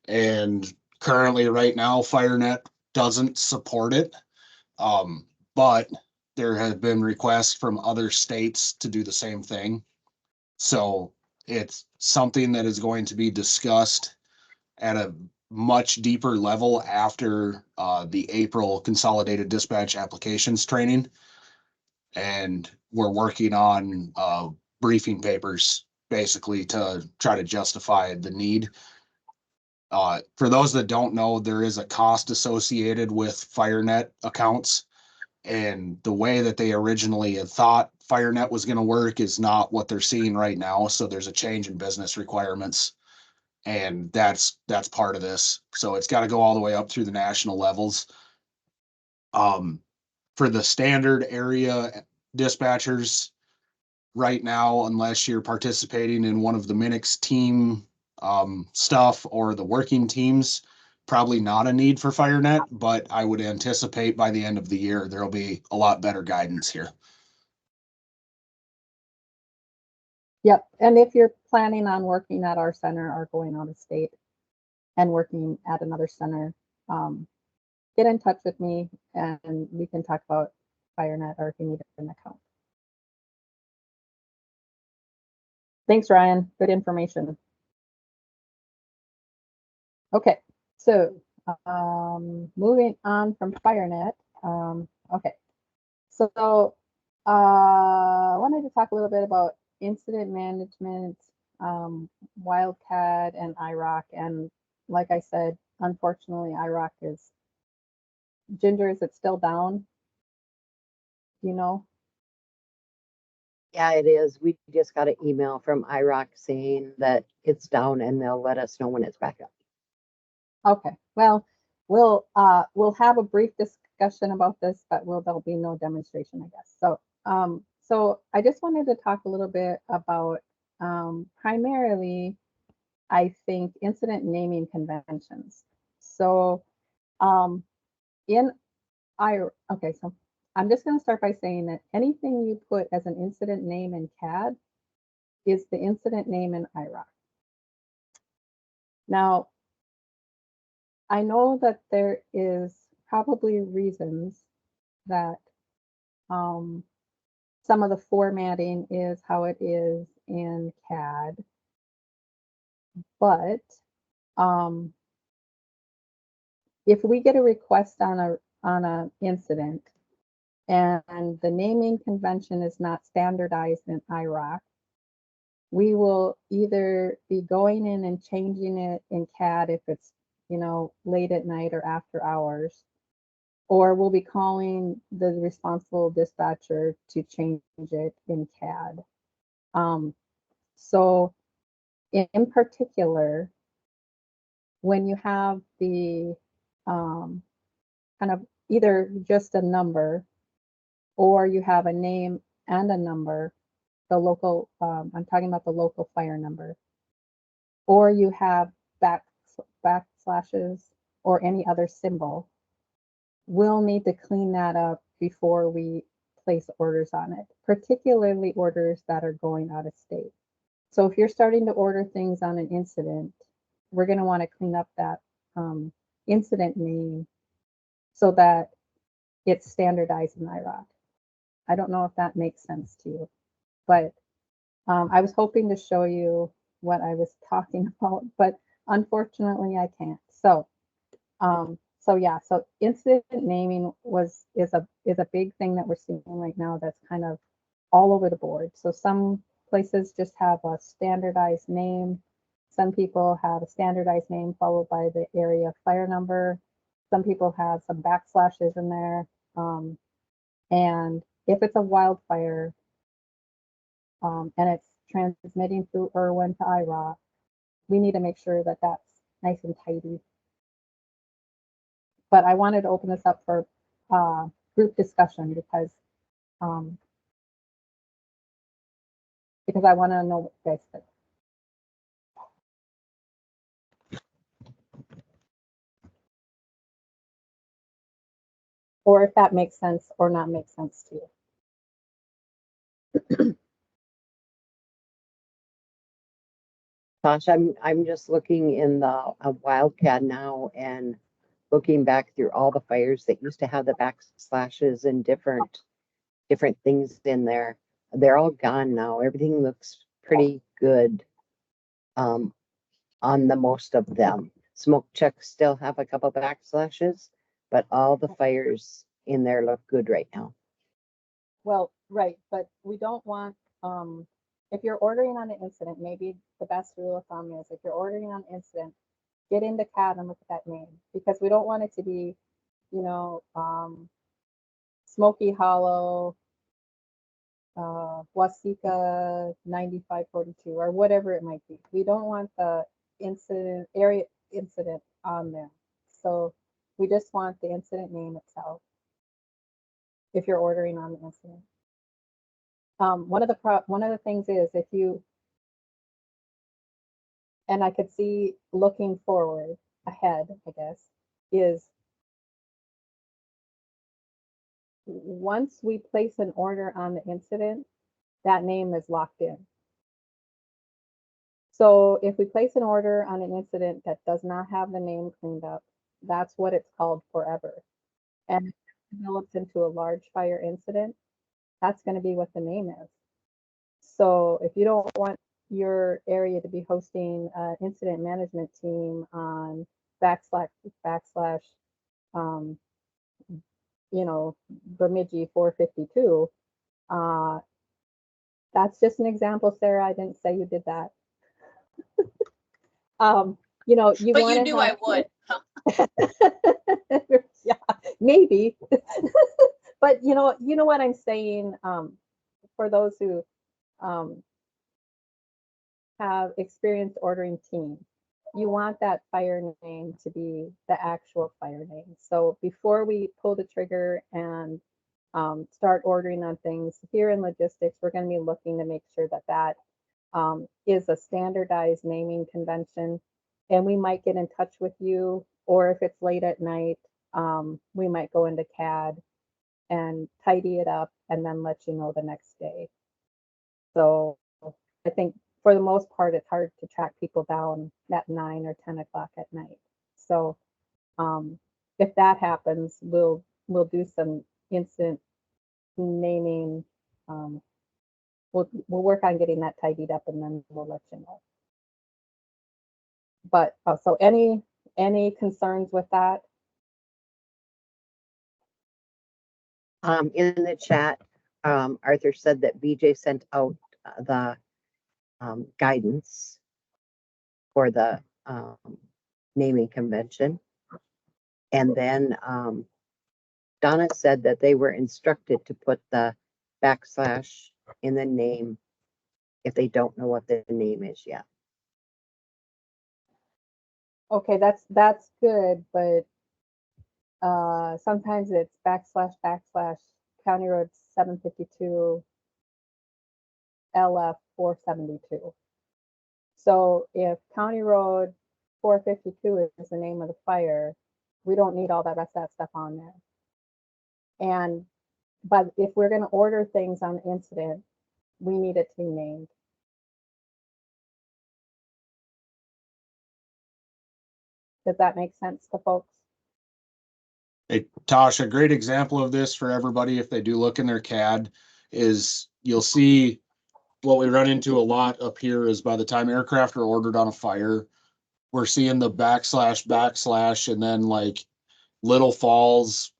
and currently right now FireNet doesn't support it. But there have been requests from other states to do the same thing. So it's something that is going to be discussed at a much deeper level after the April Consolidated Dispatch Applications training. And we're working on briefing papers basically to try to justify the need. For those that don't know, there is a cost associated with FireNet accounts, and the way that they originally had thought FireNet was going to work is not what they're seeing right now. So there's a change in business requirements, and that's part of this. So it's got to go all the way up through the national levels. For the standard area dispatchers right now, unless you're participating in one of the Minix team stuff or the working teams, probably not a need for FireNet, but I would anticipate by the end of the year, there'll be a lot better guidance here. Yep. And if you're planning on working at our center or going out of state and working at another center, get in touch with me and we can talk about FireNet, or if you need an account. Thanks, Ryan. Good information. Okay, so moving on from FireNet. Okay, so I wanted to talk a little bit about incident management, Wildcat, and IROC. And like I said, unfortunately, IROC is, Ginger, is it still down? You know? Yeah, it is. We just got an email from IROC saying that it's down and they'll let us know when it's back up. Okay, well, we'll have a brief discussion about this, but there'll be no demonstration, I guess. So I just wanted to talk a little bit about primarily, I think, incident naming conventions. So okay, so I'm just going to start by saying that anything you put as an incident name in CAD is the incident name in IROC. Now, I know that there is probably reasons that some of the formatting is how it is in CAD, but if we get a request on a incident and the naming convention is not standardized in IROC, we will either be going in and changing it in CAD if it's, you know, late at night or after hours, or we'll be calling the responsible dispatcher to change it in CAD. So in particular, when you have the kind of either just a number or you have a name and a number, the local, I'm talking about the local fire number, or you have backslashes or any other symbol, we'll need to clean that up before we place orders on it, particularly orders that are going out of state. So if you're starting to order things on an incident, we're going to want to clean up that incident name so that it's standardized in IROC. I don't know if that makes sense to you, but I was hoping to show you what I was talking about, but unfortunately I can't. So yeah, so incident naming is a big thing that we're seeing right now that's kind of all over the board. So some places just have a standardized name. Some people have a standardized name followed by the area fire number. Some people have some backslashes in there. And if it's a wildfire and it's transmitting through Irwin to IROC, we need to make sure that that's nice and tidy. But I wanted to open this up for group discussion because I want to know what you guys think. Or if that makes sense or not make sense to you. Tosh, I'm just looking in the Wildcat now and looking back through all the fires that used to have the backslashes and different things in there. They're all gone now. Everything looks pretty good on the most of them. Smoke checks still have a couple backslashes, but all the fires in there look good right now. Well, right, but we don't want, if you're ordering on an incident, maybe the best rule of thumb is if you're ordering on incident, get into CAD and look at that name, because we don't want it to be, you know, Smoky Hollow, Wasika 9542 or whatever it might be. We don't want the area incident on there. So we just want the incident name itself if you're ordering on the incident. One of the things is if you, and I could see looking forward ahead, I guess, is once we place an order on the incident, that name is locked in. So if we place an order on an incident that does not have the name cleaned up, that's what it's called forever. And if it develops into a large fire incident, that's going to be what the name is. So if you don't want your area to be hosting an incident management team on backslash, you know, Bemidji 452, that's just an example, Sarah. I didn't say you did that. You know, you But want you to knew have, I would. yeah, maybe. But you know what I'm saying, for those who have experience ordering teams. You want that fire name to be the actual fire name. So before we pull the trigger and start ordering on things here in logistics, we're going to be looking to make sure that that is a standardized naming convention. And we might get in touch with you, or if it's late at night, we might go into CAD and tidy it up and then let you know the next day. So I think for the most part, it's hard to track people down at 9 or 10 o'clock at night. So if that happens, we'll do some instant naming. We'll work on getting that tidied up and then we'll let you know. But so any concerns with that? In the chat, Arthur said that BJ sent out the guidance for the naming convention. And then Donna said that they were instructed to put the backslash in the name if they don't know what the name is yet. Okay, that's good, but sometimes it's backslash County Road 752 LF 472. So if County Road 452 is the name of the fire, we don't need all that rest of that stuff on there. But if we're going to order things on incident, we need it to be named. Does that make sense to folks? Hey, Tosh, a great example of this for everybody, if they do look in their CAD, is you'll see what we run into a lot up here is by the time aircraft are ordered on a fire, we're seeing the backslash, and then like Little Falls,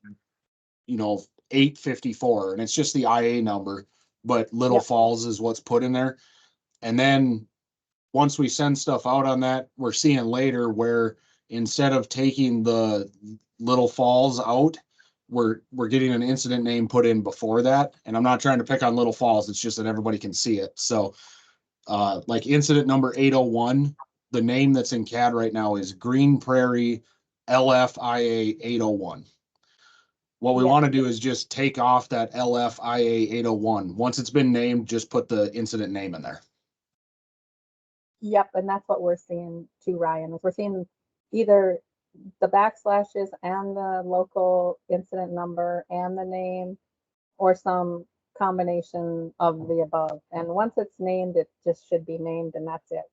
854, and it's just the IA number, but Little Yep. Falls is what's put in there. And then once we send stuff out on that, we're seeing later where instead of taking the Little Falls out, we're getting an incident name put in before that. And I'm not trying to pick on Little Falls, it's just that everybody can see it. So like incident number 801, the name that's in CAD right now is Green Prairie LFIA 801. What we Yeah. want to do is just take off that LFIA 801. Once it's been named, just put the incident name in there. Yep, and that's what we're seeing too, Ryan, is we're seeing either the backslashes and the local incident number and the name, or some combination of the above. And once it's named, it just should be named and that's it.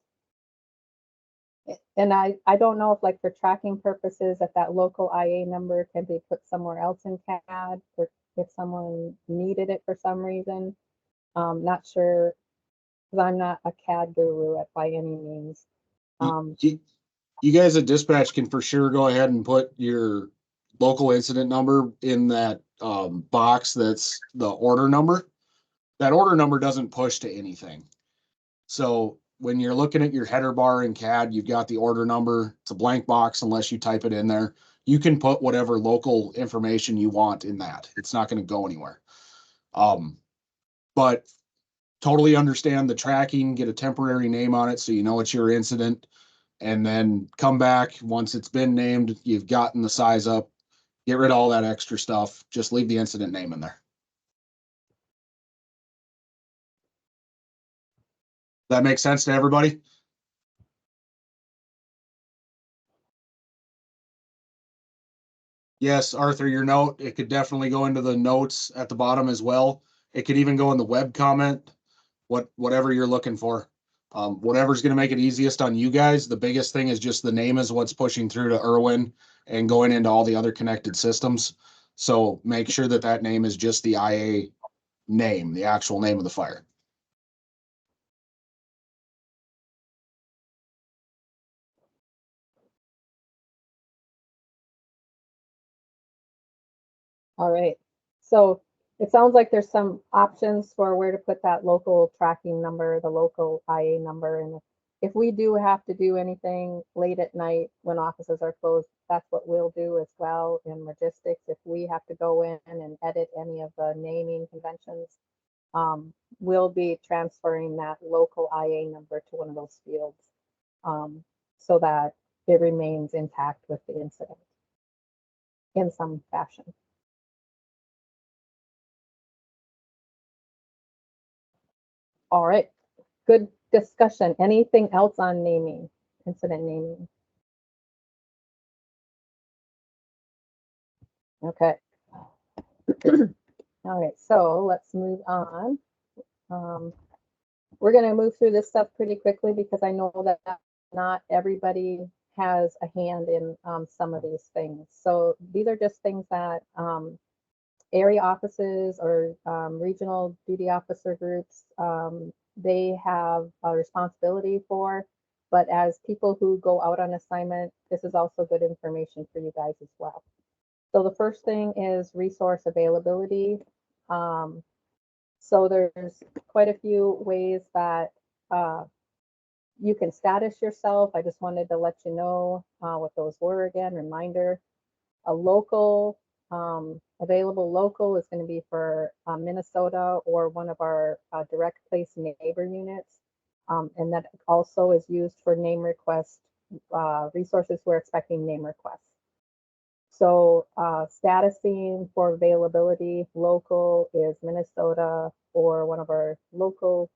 And I don't know if, like, for tracking purposes, if that local IA number can be put somewhere else in CAD, or if someone needed it for some reason. Not sure, because I'm not a CAD guru by any means. You guys at dispatch can for sure go ahead and put your local incident number in that box that's the order number. That order number doesn't push to anything. So when you're looking at your header bar in CAD, you've got the order number. It's a blank box unless you type it in there. You can put whatever local information you want in that. It's not going to go anywhere. But totally understand the tracking, get a temporary name on it so you know it's your incident, and then come back once it's been named, you've gotten the size up, get rid of all that extra stuff, just leave the incident name in there. That makes sense to everybody? Yes, Arthur, your note, it could definitely go into the notes at the bottom as well. It could even go in the web comment, whatever you're looking for. Whatever's going to make it easiest on you guys. The biggest thing is just the name is what's pushing through to Irwin and going into all the other connected systems. So make sure that that name is just the IA name, the actual name of the fire. All right. So it sounds like there's some options for where to put that local tracking number, the local IA number. And if we do have to do anything late at night when offices are closed, that's what we'll do as well in logistics. If we have to go in and edit any of the naming conventions, we'll be transferring that local IA number to one of those fields so that it remains intact with the incident in some fashion. All right, good discussion. Anything else on naming, incident naming? Okay. All right, so let's move on. We're going to move through this stuff pretty quickly because I know that not everybody has a hand in some of these things. So these are just things that area offices or regional duty officer groups, they have a responsibility for. But as people who go out on assignment, this is also good information for you guys as well. So the first thing is resource availability. So there's quite a few ways that you can status yourself. I just wanted to let you know what those were again, reminder. A local, available local is going to be for Minnesota or one of our direct place neighbor units. And that also is used for name request resources. We're expecting name requests. So statusing for availability local is Minnesota or one of our local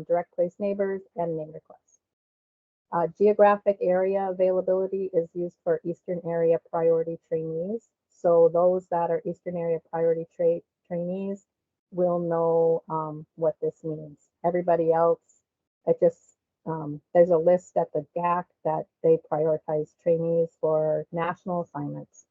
direct place neighbors and name requests. Geographic area availability is used for Eastern Area Priority Trainees. So those that are Eastern Area Priority Trainees will know what this means. Everybody else, it just, there's a list at the GAC that they prioritize trainees for national assignments.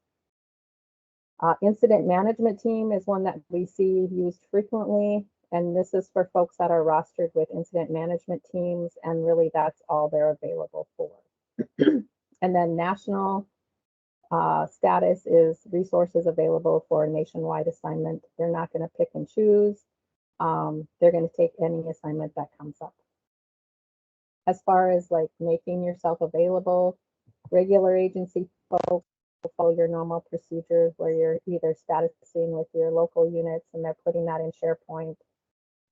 Incident management team is one that we see used frequently, and this is for folks that are rostered with incident management teams, and really that's all they're available for. And then national status is resources available for a nationwide assignment. They're not going to pick and choose. They're going to take any assignment that comes up. As far as like making yourself available, regular agency folks follow your normal procedures where you're either statusing with your local units and they're putting that in SharePoint,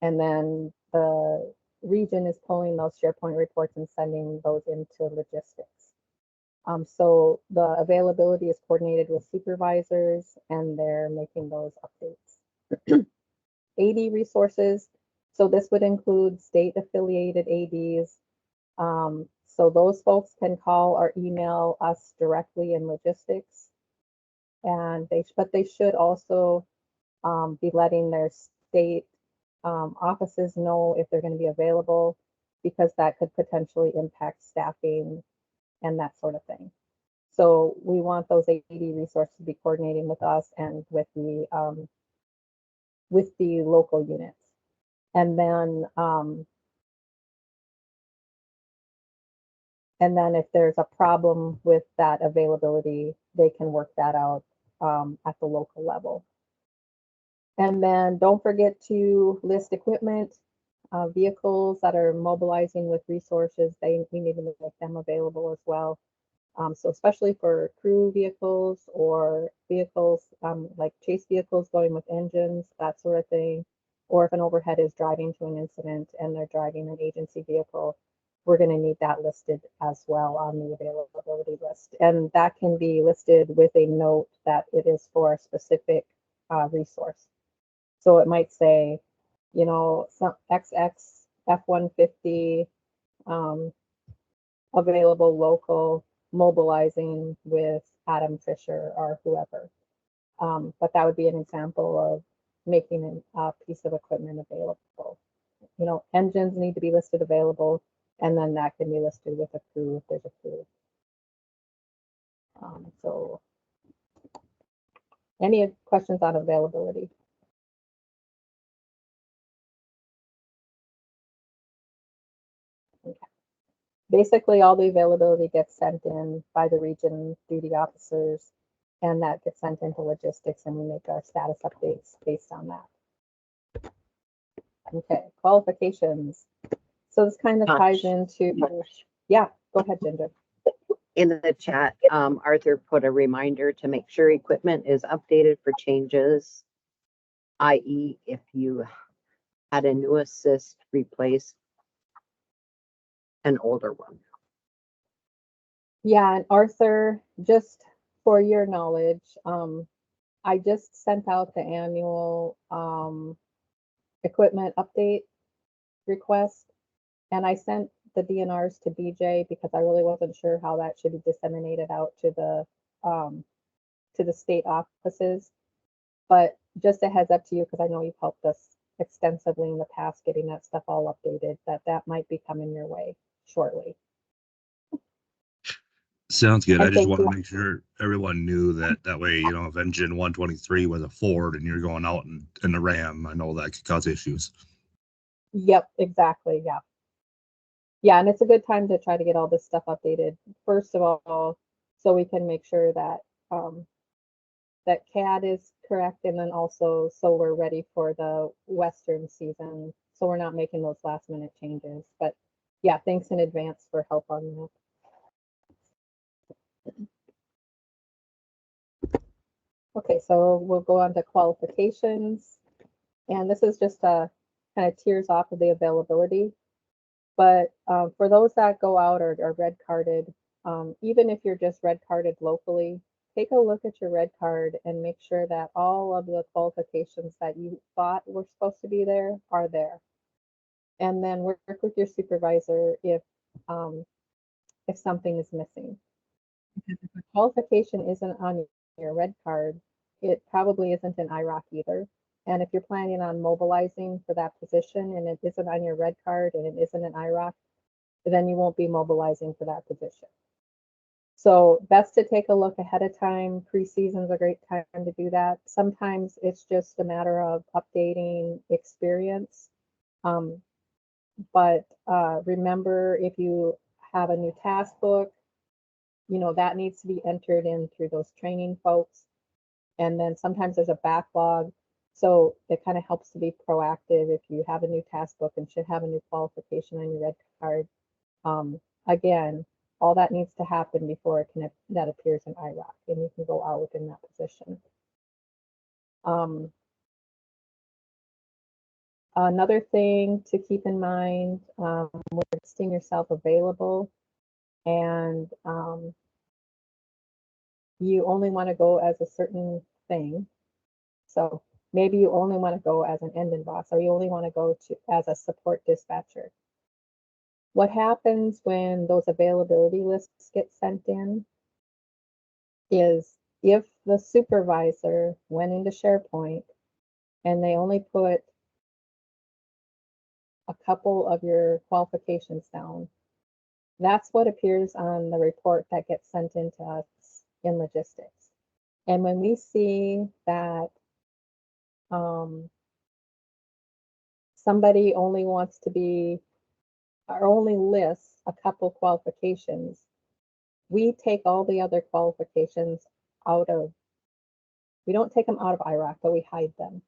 and then the region is pulling those SharePoint reports and sending those into logistics. So the availability is coordinated with supervisors and they're making those updates. AD resources, so this would include state affiliated ADs. So those folks can call or email us directly in logistics, and but they should also be letting their state offices know if they're going to be available, because that could potentially impact staffing and that sort of thing. So we want those AD resources to be coordinating with us and with the local units. And then if there's a problem with that availability, they can work that out at the local level. And then don't forget to list equipment, vehicles that are mobilizing with resources. We need to make them available as well. So especially for crew vehicles or vehicles like chase vehicles going with engines, that sort of thing. Or if an overhead is driving to an incident and they're driving an agency vehicle, we're going to need that listed as well on the availability list. And that can be listed with a note that it is for a specific resource. So it might say, you know, some XX F-150 available local, mobilizing with Adam Fisher or whoever. But that would be an example of making a piece of equipment available. You know, engines need to be listed available, and then that can be listed with a crew if there's a crew. So any questions on availability? Okay. Basically, all the availability gets sent in by the region duty officers, and that gets sent into logistics, and we make our status updates based on that. Okay, qualifications. So this kind of ties into, yeah, go ahead, Ginger. In the chat, Arthur put a reminder to make sure equipment is updated for changes, i.e. if you had a new assist replace an older one. Yeah, and Arthur, just for your knowledge, I just sent out the annual equipment update request, and I sent the DNRs to BJ because I really wasn't sure how that should be disseminated out to the state offices. But just a heads up to you, because I know you've helped us extensively in the past getting that stuff all updated, that might be coming your way shortly. Sounds good. I And just thank want to you. make sure everyone knew that way, you know, if engine 123 was a Ford and you're going out in the Ram, I know that could cause issues. Yep, exactly. Yeah. Yeah, and it's a good time to try to get all this stuff updated. First of all, so we can make sure that that CAD is correct, and then also so we're ready for the Western season, so we're not making those last minute changes. But yeah, thanks in advance for help on that. Okay, so we'll go on to qualifications. And this is just a kind of tiers off of the availability. But for those that go out or are red carded, even if you're just red carded locally, take a look at your red card and make sure that all of the qualifications that you thought were supposed to be there are there. And then work with your supervisor if something is missing. Because if the qualification isn't on your red card, it probably isn't in IROC either. And if you're planning on mobilizing for that position and it isn't on your red card and it isn't in IROC, then you won't be mobilizing for that position. So best to take a look ahead of time. Preseason is a great time to do that. Sometimes it's just a matter of updating experience. But remember, if you have a new task book, you know, that needs to be entered in through those training folks. And then sometimes there's a backlog. So it kind of helps to be proactive if you have a new task book and should have a new qualification on your red card. Again, all that needs to happen before it can that appears in IROC and you can go out within that position. Another thing to keep in mind, when listing yourself available, and you only want to go as a certain thing. So maybe you only want to go as an engine boss, or you only want to go to as a support dispatcher. What happens when those availability lists get sent in is if the supervisor went into SharePoint and they only put a couple of your qualifications down, that's what appears on the report that gets sent into us in logistics. And when we see that somebody only wants to be or only lists a couple qualifications, we take all the other qualifications out of, we don't take them out of IROC, but we hide them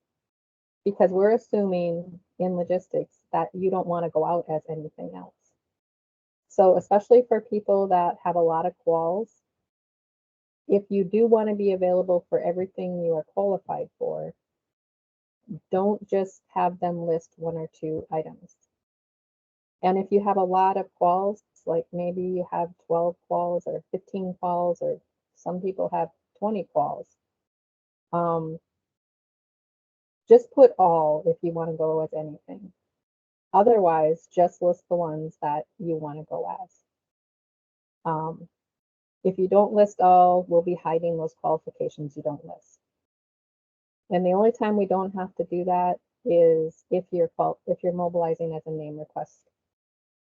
because we're assuming in logistics that you don't want to go out as anything else. So especially for people that have a lot of quals, if you do want to be available for everything you are qualified for, don't just have them list one or two items. And if you have a lot of quals, like maybe you have 12 quals or 15 quals, or some people have 20 quals, just put all if you want to go with anything. Otherwise, just list the ones that you want to go as. If you don't list all, we'll be hiding those qualifications you don't list. And the only time we don't have to do that is if you're mobilizing as a name request.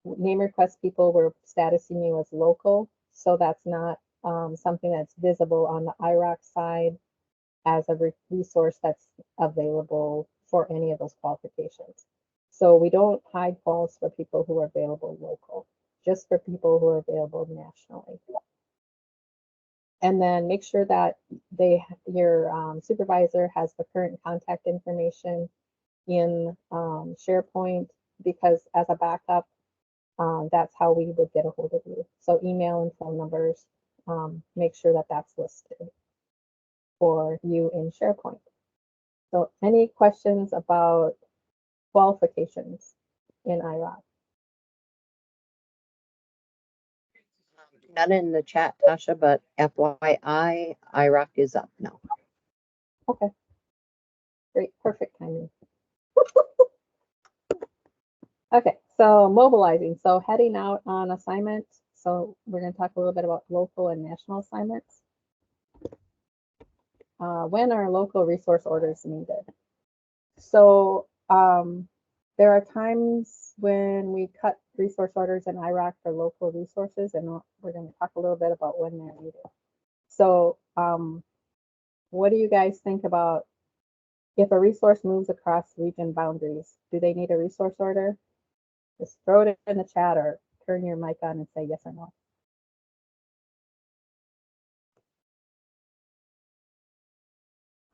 Name request people, we're statusing you as local, so that's not something that's visible on the IROC side as a resource that's available for any of those qualifications. So we don't hide quals for people who are available local, just for people who are available nationally. And then make sure that your supervisor has the current contact information in SharePoint, because as a backup, that's how we would get a hold of you. So email and phone numbers, make sure that that's listed for you in SharePoint. So any questions about qualifications in IROC? None in the chat, Tasha, but FYI, IROC is up now. Okay. Great, perfect timing. Okay, so mobilizing, so heading out on assignment. So we're going to talk a little bit about local and national assignments. When are local resource orders needed? So there are times when we cut resource orders in IROC for local resources, and we're going to talk a little bit about when they're needed. So what do you guys think about if a resource moves across region boundaries? Do they need a resource order? Just throw it in the chat or turn your mic on and say yes or no.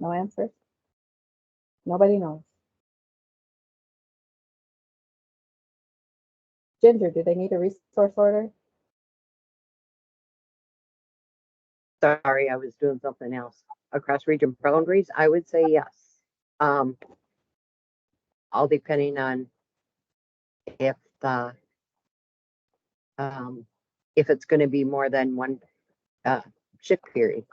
No answers? Nobody knows. Ginger, do they need a resource order? Sorry, I was doing something else. Across region boundaries, I would say yes. All depending on if the if it's going to be more than one shift period.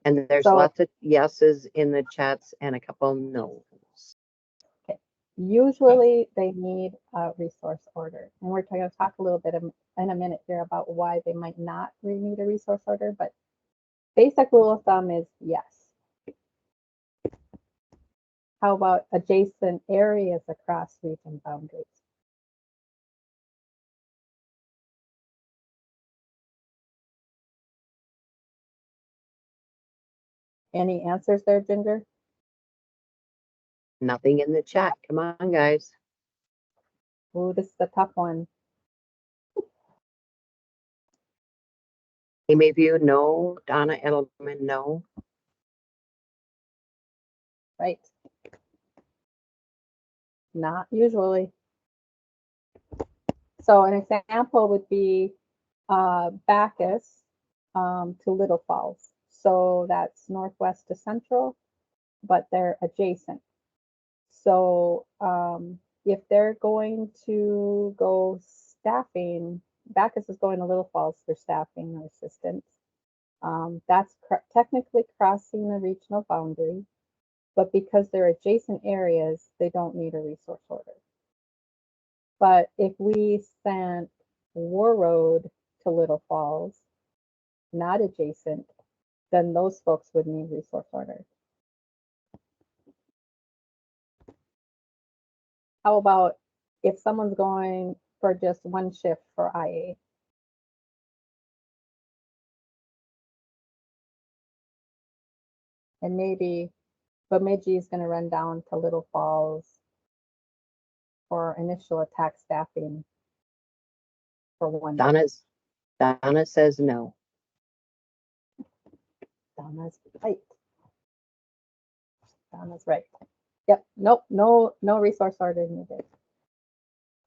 And there's So- lots of yeses in the chats and a couple no's. Usually they need a resource order. And we're going to talk a little bit in a minute here about why they might not need a resource order, but basic rule of thumb is yes. How about adjacent areas across region boundaries? Any answers there, Ginger? Nothing in the chat. Come on, guys. Ooh, this is a tough one. Amy View, no. Donna Edelman, no. Right. Not usually. So an example would be Bacchus to Little Falls. So that's northwest to central, but they're adjacent. So if they're going to go staffing, Bacchus is going to Little Falls for staffing or assistance. That's technically crossing the regional boundary, but because they're adjacent areas, they don't need a resource order. But if we sent War Road to Little Falls, not adjacent, then those folks would need resource order. How about if someone's going for just one shift for IA? And maybe Bemidji is going to run down to Little Falls for initial attack staffing for one day. Donna says no. Donna's right. Donna's right. Yep, nope, no resource order needed.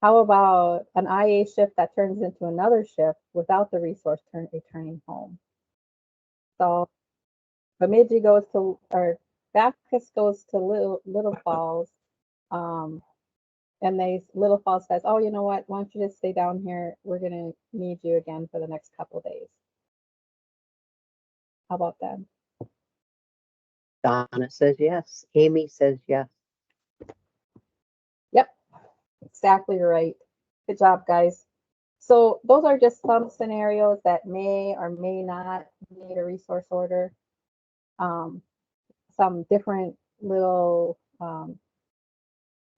How about an IA shift that turns into another shift without the resource returning home? So Bemidji goes to, or Bacchus goes to Little Falls, and Little Falls says, oh, you know what, why don't you just stay down here? We're gonna need you again for the next couple of days. How about that? Donna says yes. Amy says yes. Yep, exactly right. Good job, guys. So those are just some scenarios that may or may not need a resource order. Some different little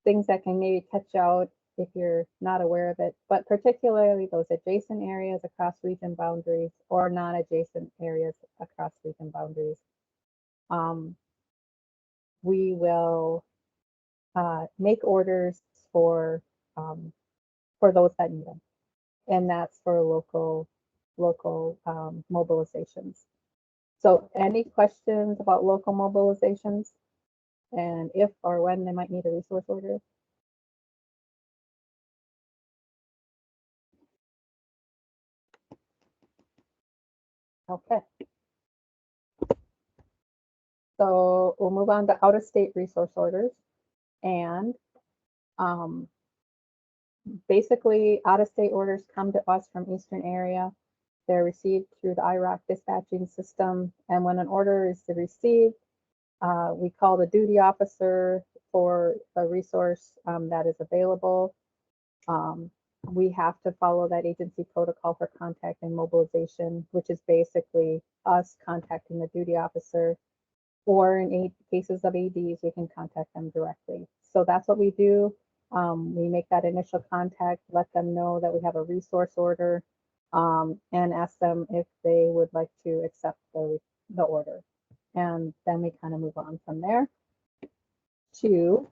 things that can maybe catch out if you're not aware of it, but particularly those adjacent areas across region boundaries or non-adjacent areas across region boundaries. We will make orders for those that need them, and that's for local mobilizations. So any questions about local mobilizations and if or when they might need a resource order? Okay. So we'll move on to out-of-state resource orders. And basically, out-of-state orders come to us from Eastern area. They're received through the IROC dispatching system. And when an order is received, we call the duty officer for a resource that is available. We have to follow that agency protocol for contact and mobilization, which is basically us contacting the duty officer, or in cases of ADs, we can contact them directly. So that's what we do. We make that initial contact, let them know that we have a resource order, and ask them if they would like to accept the order. And then we kind of move on from there to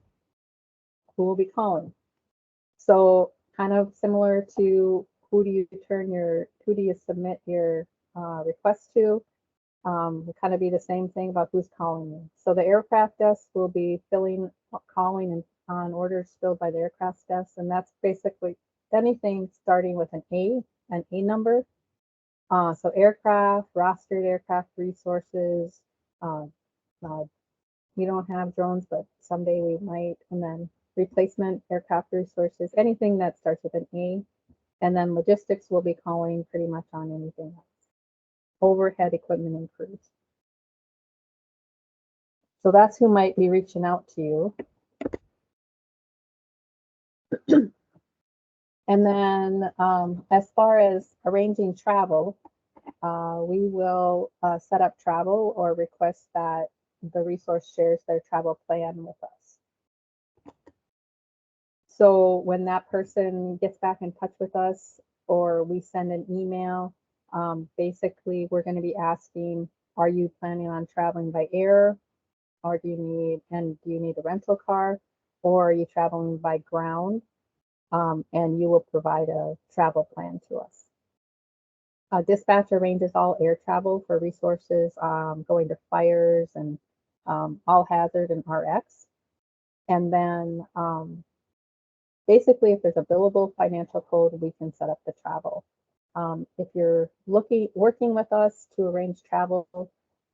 who will be calling. So kind of similar to who do you submit your request to? Will kind of be the same thing about who's calling you. So the aircraft desk will be calling on orders filled by the aircraft desk, and that's basically anything starting with an A number. So aircraft, rostered aircraft resources. We don't have drones, but someday we might. And then replacement aircraft resources, anything that starts with an A. And then logistics will be calling pretty much on anything else. Overhead equipment and crews. So that's who might be reaching out to you. And then as far as arranging travel, we will set up travel or request that the resource shares their travel plan with us. So when that person gets back in touch with us or we send an email, basically we're going to be asking, are you planning on traveling by air, or do you need a rental car, or are you traveling by ground? And you will provide a travel plan to us. Dispatch arranges all air travel for resources going to fires and all hazard and RX. And then basically, if there's a billable financial code, we can set up the travel. If you're working with us to arrange travel,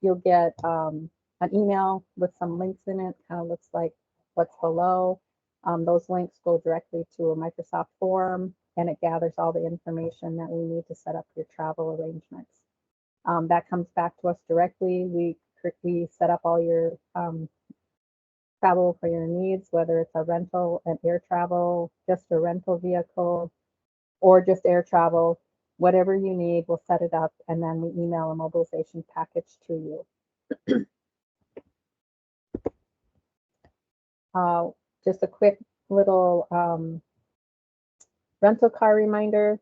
you'll get an email with some links in it, kind of looks like what's below. Those links go directly to a Microsoft form, and it gathers all the information that we need to set up your travel arrangements. That comes back to us directly. We set up all your travel for your needs, whether it's a rental, an air travel, just a rental vehicle, or just air travel. Whatever you need, we'll set it up, and then we email a mobilization package to you. Just a quick little rental car reminder.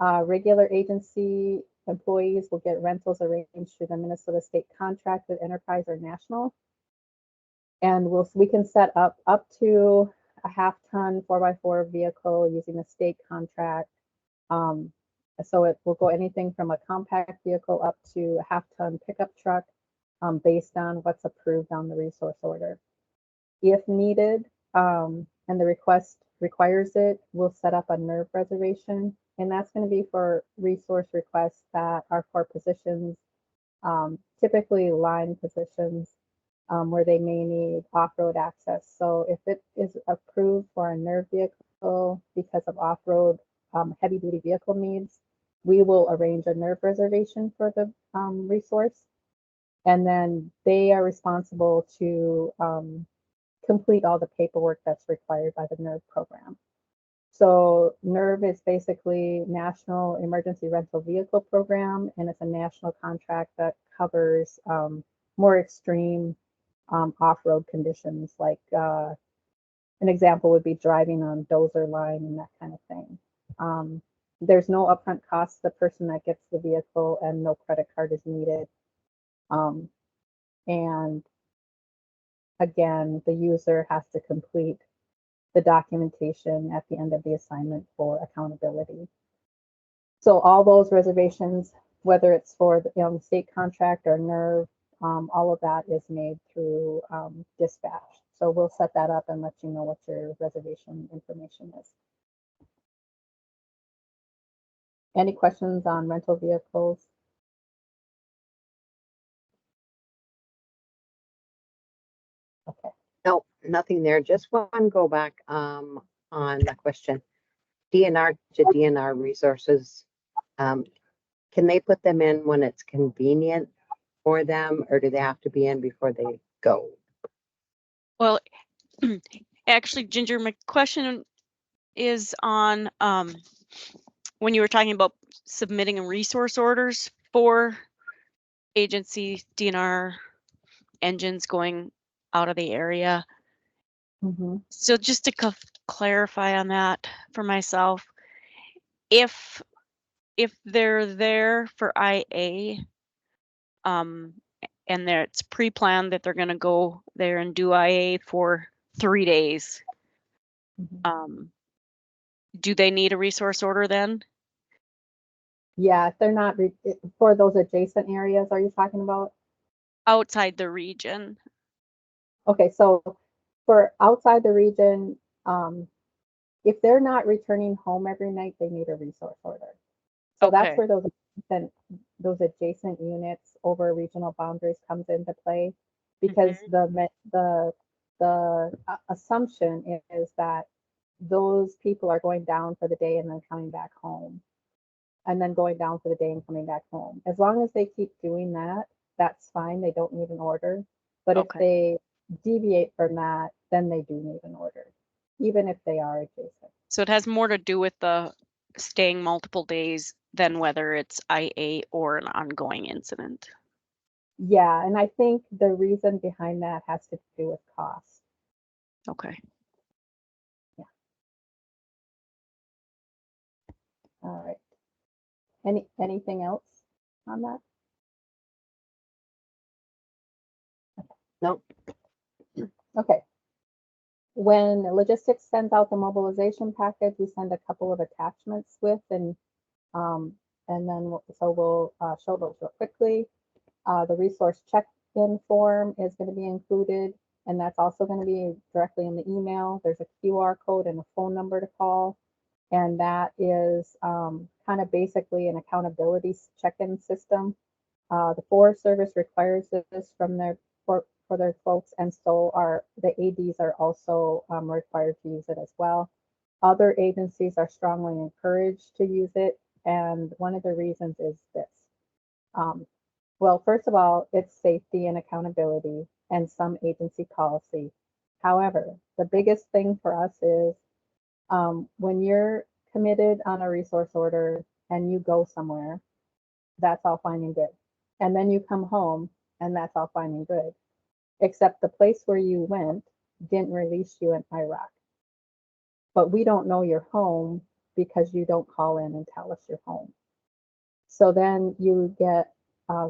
Regular agency employees will get rentals arranged through the Minnesota State contract with Enterprise or National. And we can set up to a half-ton 4x4 vehicle using a state contract. So it will go anything from a compact vehicle up to a half-ton pickup truck based on what's approved on the resource order. If needed, and the request requires it, we'll set up a NERV reservation, and that's going to be for resource requests that are for positions, typically line positions, where they may need off-road access. So if it is approved for a NERV vehicle because of off-road heavy-duty vehicle needs, we will arrange a NERV reservation for the resource, and then they are responsible to complete all the paperwork that's required by the NERV program. So NERV is basically National Emergency Rental Vehicle Program, and it's a national contract that covers more extreme off-road conditions, like an example would be driving on dozer line and that kind of thing. There's no upfront cost to the person that gets the vehicle, and no credit card is needed. And again, the user has to complete the documentation at the end of the assignment for accountability. So all those reservations, whether it's for the state contract or NERV, all of that is made through dispatch. So we'll set that up and let you know what your reservation information is. Any questions on rental vehicles? Okay. No. nothing there. Just one go back on the question. DNR to DNR resources. Can they put them in when it's convenient for them, or do they have to be in before they go? Well, actually, Ginger, my question is on when you were talking about submitting resource orders for agency DNR engines going out of the area. Mhm. So just to clarify on that for myself, if they're there for IA, and it's pre-planned that they're going to go there and do IA for 3 days, Mhm. do they need a resource order then? Yeah, if they're not for those adjacent areas, are you talking about? Outside the region. Okay, so for outside the region, if they're not returning home every night, they need a resource order. So that's Okay. where those adjacent units over regional boundaries comes into play, because the assumption is that those people are going down for the day and then coming back home, and then going down for the day and coming back home. As long as they keep doing that, that's fine. They don't need an order. But if Okay. they deviate from that, then they do need an order, even if they are adjacent. So it has more to do with the staying multiple days than whether it's IA or an ongoing incident. Yeah, and I think the reason behind that has to do with cost. Okay. All right. Anything else on that? Nope. Okay. When logistics sends out the mobilization package, we send a couple of attachments with, and then we'll show those real quickly. The resource check-in form is going to be included, and that's also going to be directly in the email. There's a QR code and a phone number to call, and that is kind of basically an accountability check-in system. The Forest Service requires this from their for their folks, and so are the ADs are also required to use it as well. Other agencies are strongly encouraged to use it, and one of the reasons is this. Well, first of all, it's safety and accountability and some agency policy. However, the biggest thing for us is when you're committed on a resource order and you go somewhere, that's all fine and good. And then you come home and that's all fine and good, except the place where you went didn't release you in Iraq. But we don't know you're home because you don't call in and tell us you're home. So then you get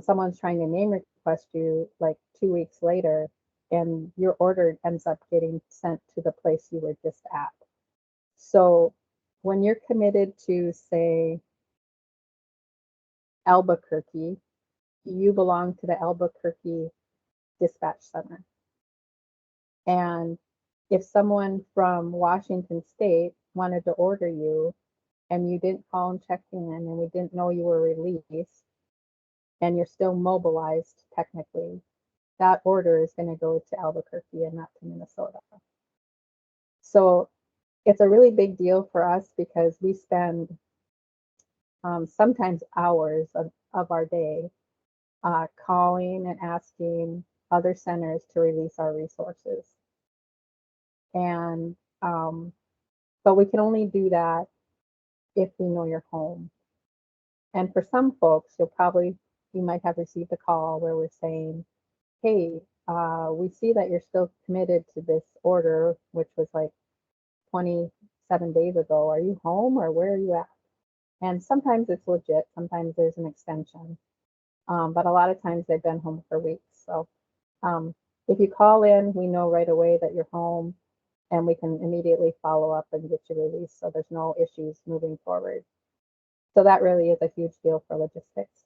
someone's trying to name request you like 2 weeks later, and your order ends up getting sent to the place you were just at. So when you're committed to, say, Albuquerque, you belong to the Albuquerque Dispatch Center. And if someone from Washington State wanted to order you and you didn't call and check in and we didn't know you were released and you're still mobilized technically, that order is going to go to Albuquerque and not to Minnesota. So it's a really big deal for us because we spend sometimes hours of our day calling and asking other centers to release our resources. And but we can only do that if we know you're home. And for some folks, you might have received a call where we're saying, hey, we see that you're still committed to this order, which was like 27 days ago. Are you home or where are you at? And sometimes it's legit, sometimes there's an extension. But a lot of times they've been home for weeks. So if you call in, we know right away that you're home and we can immediately follow up and get you released. So there's no issues moving forward. So that really is a huge deal for logistics.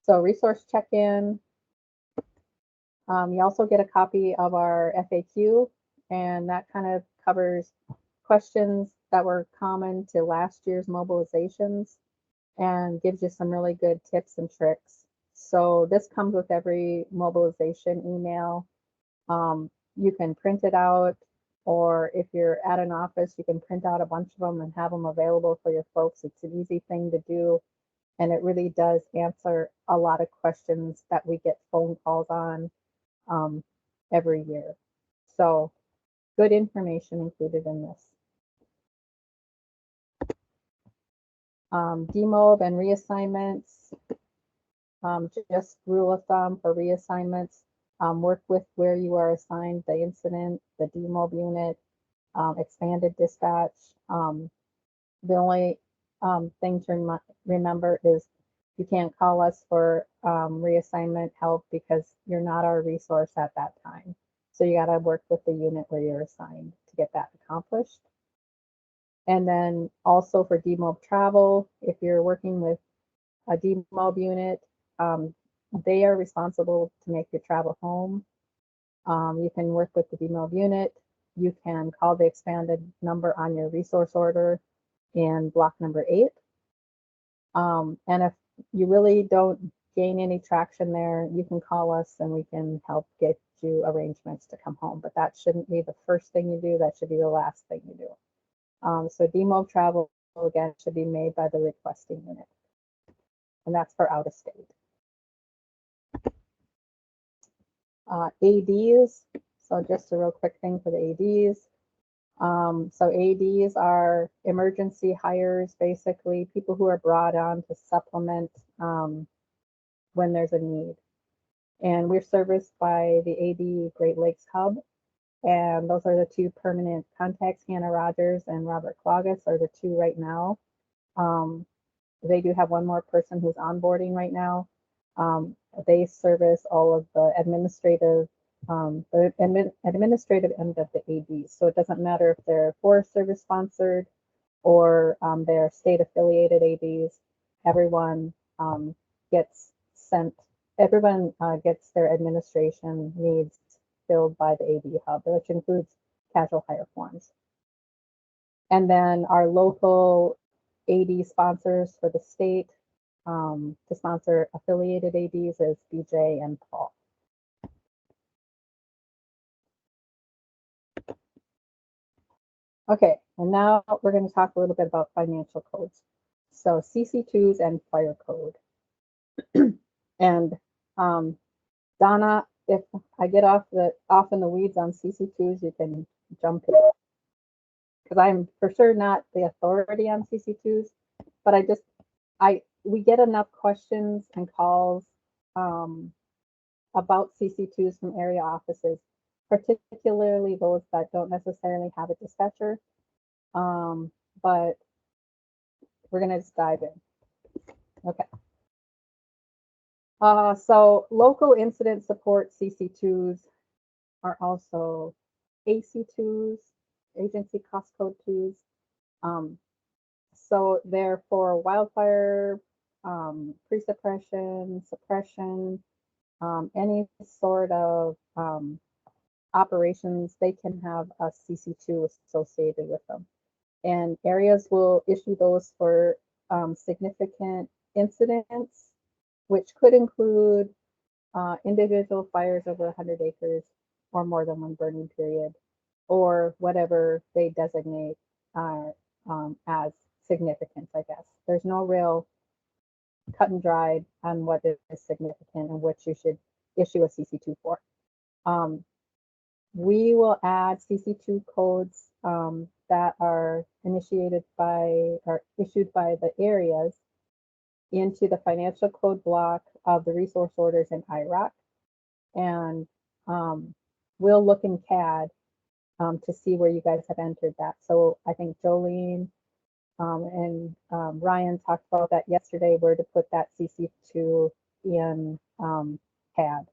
So resource check-in. You also get a copy of our FAQ, and that kind of covers questions that were common to last year's mobilizations and gives you some really good tips and tricks. So this comes with every mobilization email. You can print it out, or if you're at an office, you can print out a bunch of them and have them available for your folks. It's an easy thing to do, and it really does answer a lot of questions that we get phone calls on every year. So good information included in this. Demob and reassignments. Just rule of thumb for reassignments, work with where you are assigned the incident, the demob unit, expanded dispatch. The only thing to remember is you can't call us for reassignment help because you're not our resource at that time. So you got to work with the unit where you're assigned to get that accomplished. And then also for demob travel, if you're working with a demob unit, they are responsible to make your travel home. You can work with the demob unit. You can call the expanded number on your resource order in block number 8. And if you really don't gain any traction there, you can call us and we can help get you arrangements to come home. But that shouldn't be the first thing you do. That should be the last thing you do. So demob travel, again, should be made by the requesting unit. And that's for out of state. ADs, so just a real quick thing for the ADs. So ADs are emergency hires, basically people who are brought on to supplement when there's a need. And we're serviced by the AD Great Lakes Hub. And those are the 2 permanent contacts. Hannah Rogers and Robert Klagas are the 2 right now. They do have one more person who's onboarding right now. They service all of the administrative end of the ADs. So it doesn't matter if they're Forest Service sponsored or they're state affiliated ADs. Everyone gets sent. Everyone gets their administration needs filled by the AD Hub, which includes casual hire forms. And then our local AD sponsors for the state to sponsor affiliated ADs is BJ and Paul. Okay, and now we're going to talk a little bit about financial codes. So CC2s and fire code. And Donna, if I get off in the weeds on CC2s, you can jump in. Because I'm for sure not the authority on CC2s, but we get enough questions and calls about CC2s from area offices, particularly those that don't necessarily have a dispatcher. But we're going to just dive in. Okay. So local incident support CC2s are also AC2s, agency cost code 2s. So they're for wildfire, pre-suppression, suppression, any sort of operations, they can have a CC2 associated with them. And areas will issue those for significant incidents, which could include individual fires over 100 acres or more than one burning period, or whatever they designate as significant, I guess. There's no real cut and dried on what is significant and which you should issue a CC2 for. We will add CC2 codes that are initiated by or issued by the areas into the financial code block of the resource orders in IROC. And we'll look in CAD to see where you guys have entered that. So I think Jolene and Ryan talked about that yesterday, where to put that CC2 in CAD.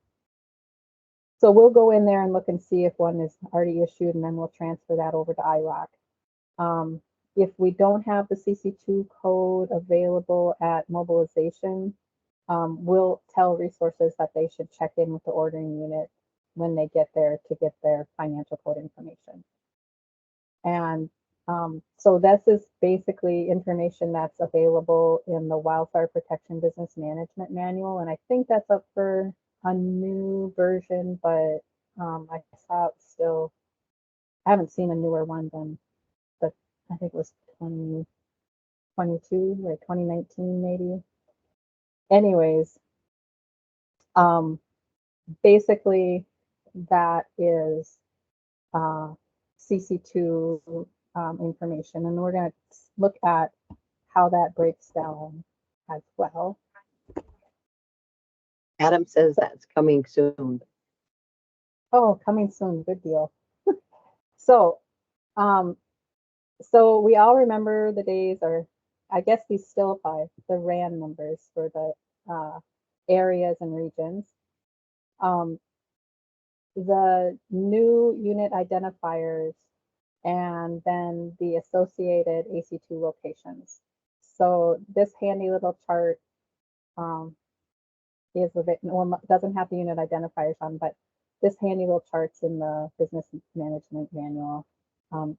So we'll go in there and look and see if one is already issued, and then we'll transfer that over to IROC. If we don't have the CC2 code available at mobilization, we'll tell resources that they should check in with the ordering unit when they get there to get their financial code information. And So this is basically information that's available in the Wildfire Protection Business Management Manual, and I think that's up for a new version, but I saw it still. I haven't seen a newer one than the, I think it was 2022 or 2019 maybe. Anyways, basically that is CC2 information, and we're going to look at how that breaks down as well. Adam says that's coming soon. Oh, coming soon, good deal. So, so we all remember the days, or I guess these still apply, the RAN numbers for the areas and regions. The new unit identifiers and then the associated AC2 locations. So this handy little chart is a bit, well, doesn't have the unit identifiers on, but this handy little chart's in the business management manual.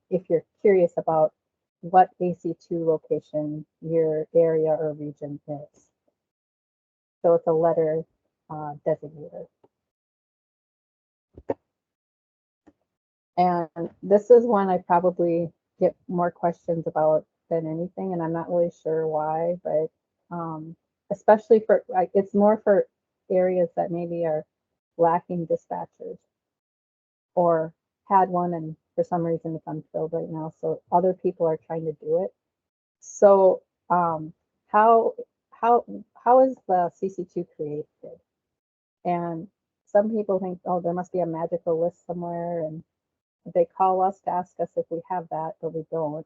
If you're curious about what AC2 location your area or region is. So it's a letter designator. And this is one I probably get more questions about than anything, and I'm not really sure why, but especially for, like, it's more for areas that maybe are lacking dispatchers or had one and for some reason it's unfilled right now, so other people are trying to do it. So how is the CC2 created? And some people think, oh, there must be a magical list somewhere, and they call us to ask us if we have that, but we don't.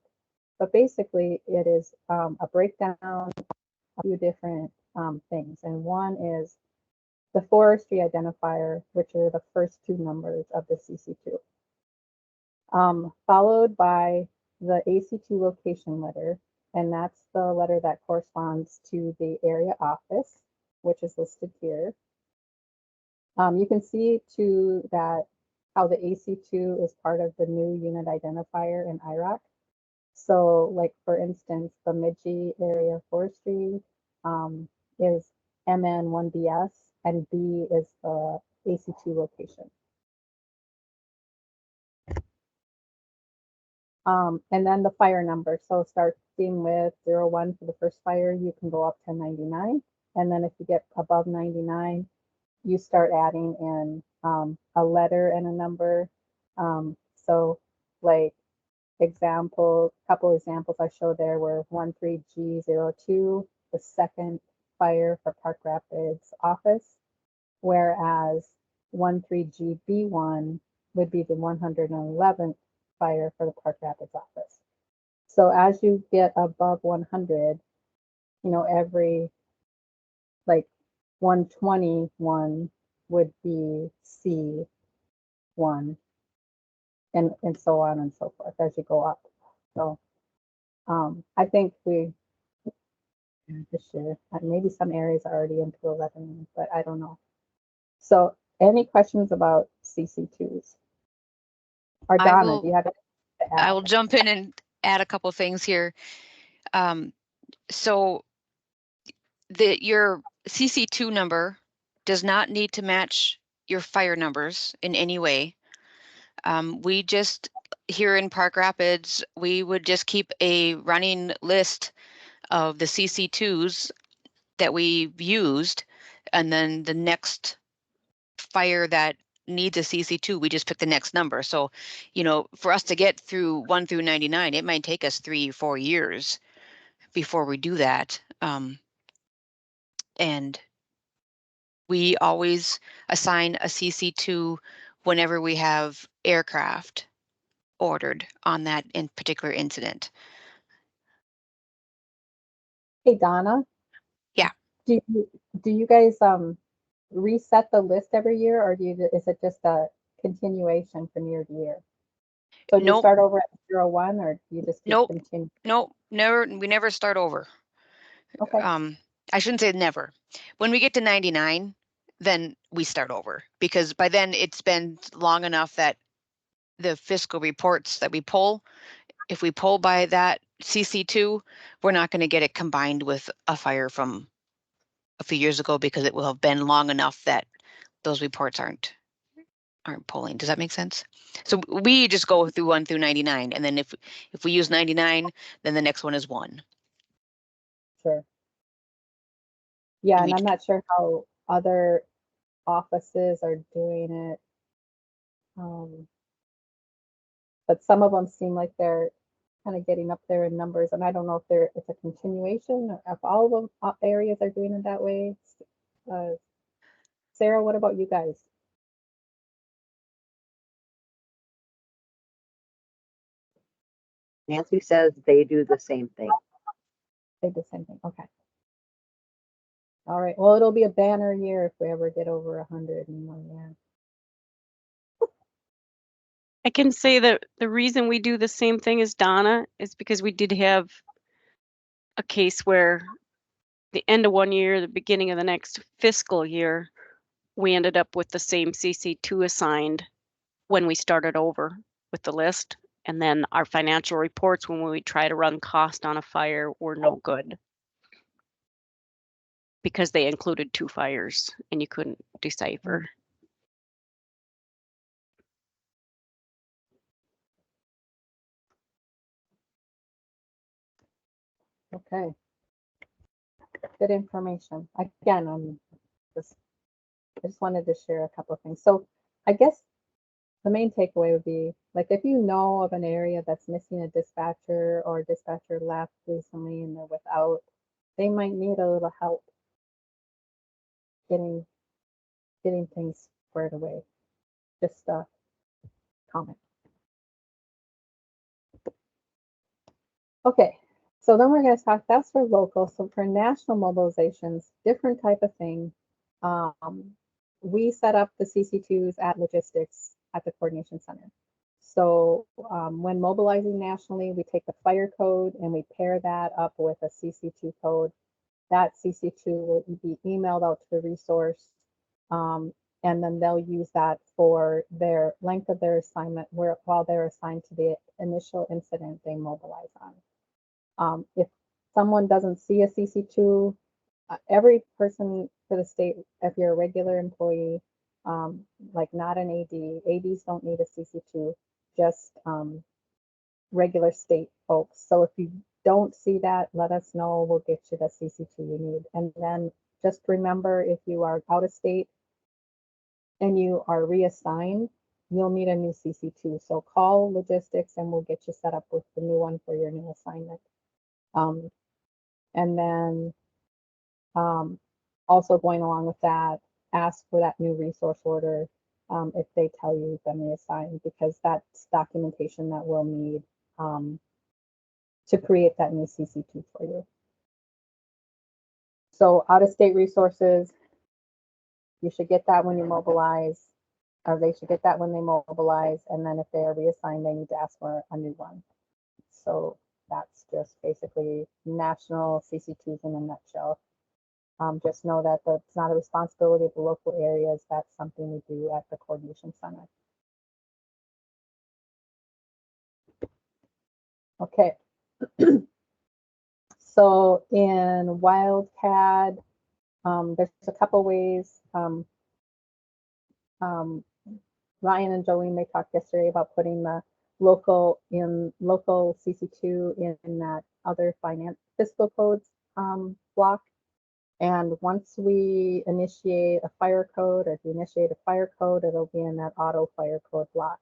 But basically, it is a breakdown of a few different things. And one is the forestry identifier, which are the first two numbers of the CC2, followed by the AC2 location letter. And that's the letter that corresponds to the area office, which is listed here. You can see too that how the AC2 is part of the new unit identifier in IROC. So like, for instance, the Bemidji area forestry is MN1BS and B is the AC2 location. And then the fire number. So starting with 01 for the first fire, you can go up to 99. And then if you get above 99, you start adding in a letter and a number. So like couple examples I showed there were 13G02, the second fire for Park Rapids office, whereas 13GB1 would be the 111th fire for the Park Rapids office. So as you get above 100, you know, every like 121 would be C1, and so on and so forth as you go up. So I think we this year, maybe some areas are already into 11, but I don't know. So any questions about CC2s? Or Donna, do you have anything to add? I will jump in and add a couple things here. So your CC2 number does not need to match your fire numbers in any way. We just, here in Park Rapids, we would just keep a running list of the CC2s that we've used, and then the next fire that needs a CC2, we just pick the next number. So, you know, for us to get through 1 through 99, it might take us 3 or 4 years before we do that. And we always assign a CC2 whenever we have aircraft ordered on that in particular incident. Hey, Donna? Yeah. Do you guys reset the list every year, or is it just a continuation from year to year? So do you Nope. start over at 01, or do you just keep Nope. continuing? Nope, we never start over. Okay. I shouldn't say never. When we get to 99, then we start over, because by then it's been long enough that the fiscal reports that we pull if we pull by that CC2, we're not going to get it combined with a fire from a few years ago because it will have been long enough that those reports aren't pulling. Does that make sense? So we just go through 1 through 99, and then if we use 99, then the next one is 1. Sure. Yeah, And and we I'm not sure how other offices are doing it. But some of them seem like they're kind of getting up there in numbers, and I don't know if it's a continuation or if all of them areas are doing it that way. Sarah, what about you guys? Nancy says they do the same thing. They do the same thing. Okay. All right. Well, it'll be a banner year if we ever get over 100 in 1 year. I can say that the reason we do the same thing as Donna is because we did have a case where the end of 1 year, the beginning of the next fiscal year, we ended up with the same CC2 assigned when we started over with the list. And then our financial reports, when we try to run cost on a fire, were no good because they included 2 fires and you couldn't decipher. Okay. Good information. Again, I just wanted to share a couple of things. So I guess the main takeaway would be, like, if you know of an area that's missing a dispatcher or a dispatcher left recently and they're without, they might need a little help getting things squared away. Just a comment. Okay, so then we're going to talk, that's for local. So for national mobilizations, different type of thing. We set up the CC2s at logistics at the coordination center. So when mobilizing nationally, we take the fire code and we pair that up with a CC2 code. That CC2 will be emailed out to the resource, and then they'll use that for their length of their assignment while they're assigned to the initial incident they mobilize on. If someone doesn't see a CC2, every person for the state, if you're a regular employee, like not an ADs don't need a CC2, just regular state folks. So if you don't see that, let us know. We'll get you the CC2 you need. And then just remember, if you are out of state and you are reassigned, you'll need a new CC2. So call logistics and we'll get you set up with the new one for your new assignment. And then also going along with that, ask for that new resource order if they tell you you've been reassigned, because that's documentation that we'll need to create that new CC2 for you. So out-of-state resources, you should get that when you mobilize, or they should get that when they mobilize, and then if they are reassigned, they need to ask for a new one. So that's just basically national CC2s in a nutshell. Just know that it's not a responsibility of the local areas. That's something we do at the coordination center. Okay. So in WildCAD, there's a couple ways. Ryan and Jolene, they talked yesterday about putting the local CC2 in that other finance fiscal codes block. And once we initiate a fire code, or if you initiate a fire code, it'll be in that auto fire code block.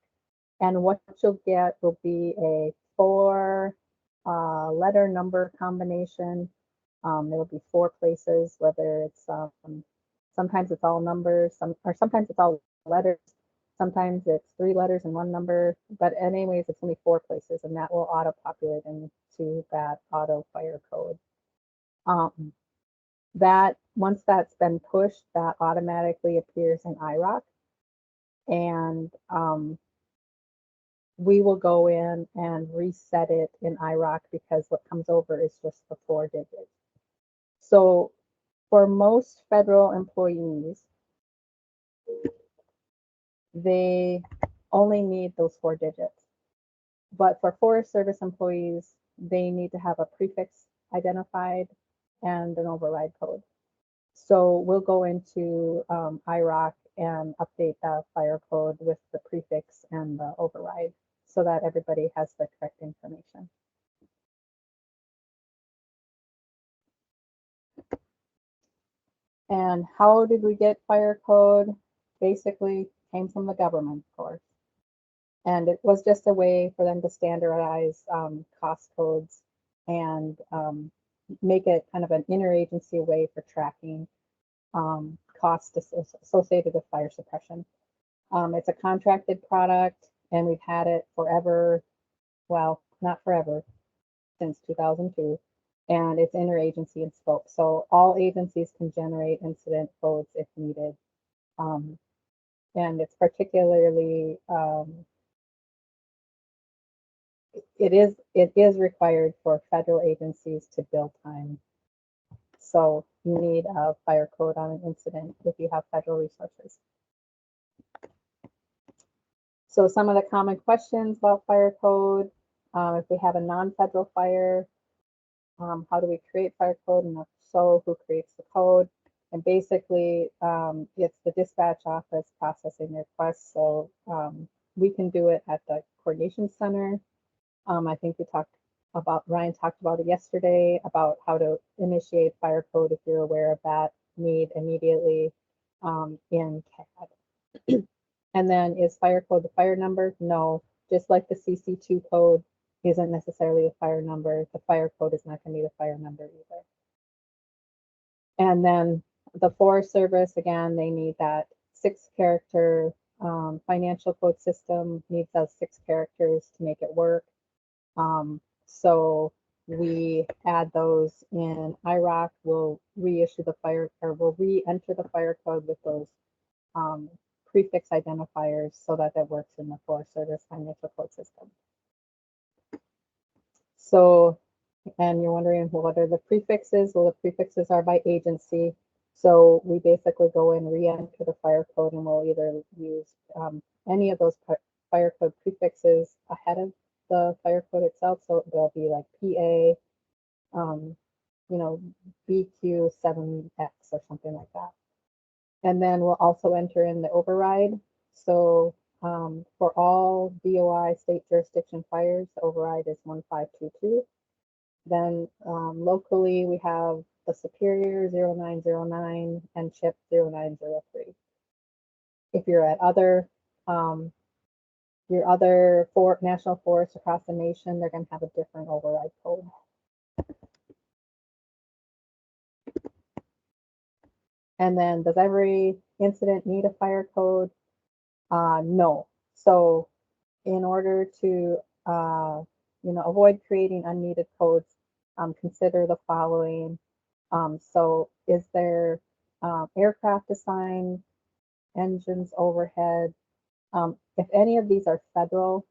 And what you'll get will be a 4 letter number combination. There will be 4 places, whether it's sometimes it's all numbers, sometimes it's all letters, sometimes it's 3 letters and 1 number. But anyways, it's only 4 places, and that will auto populate into that auto fire code. That once that's been pushed, that automatically appears in IROC, and we will go in and reset it in IROC, because what comes over is just the 4 digits. So for most federal employees, they only need those 4 digits. But for Forest Service employees, they need to have a prefix identified and an override code. So we'll go into IROC and update the fire code with the prefix and the override so that everybody has the correct information. And how did we get fire code? Basically came from the government, of course. And it was just a way for them to standardize cost codes and make it kind of an interagency way for tracking costs associated with fire suppression. It's a contracted product and we've had it forever. Well, not forever, since 2002. And it's interagency in scope. So all agencies can generate incident codes if needed. And it's particularly, it is required for federal agencies to bill time. So you need a fire code on an incident if you have federal resources. So some of the common questions about fire code, if we have a non-federal fire, how do we create fire code? And if so, who creates the code? And basically, it's the dispatch office processing the requests. So we can do it at the coordination center. I think Ryan talked about it yesterday, about how to initiate fire code if you're aware of that need immediately in CAD. And then is fire code the fire number? No, just like the CC2 code isn't necessarily a fire number, the fire code is not going to be the fire number either. And then the Forest Service, again, they need that 6-character financial code system, needs those 6 characters to make it work. So we add those in IROC, we'll reissue the fire, or we'll re-enter the fire code with those prefix identifiers so that it works in the Forest Service financial code system. So, and you're wondering, well, what are the prefixes? Well, the prefixes are by agency. So we basically go and re-enter the fire code and we'll either use any of those fire code prefixes ahead of the fire code itself. So there'll be like PA, you know, BQ7X or something like that. And then we'll also enter in the override. So for all DOI state jurisdiction fires, the override is 1522. Then locally, we have the Superior 0909 and CHIP 0903. If you're at other, your other national forests across the nation, they're going to have a different override code. And then does every incident need a fire code? No. So in order to you know, avoid creating unneeded codes, consider the following. So is there aircraft assigned, engines overhead? If any of these are federal,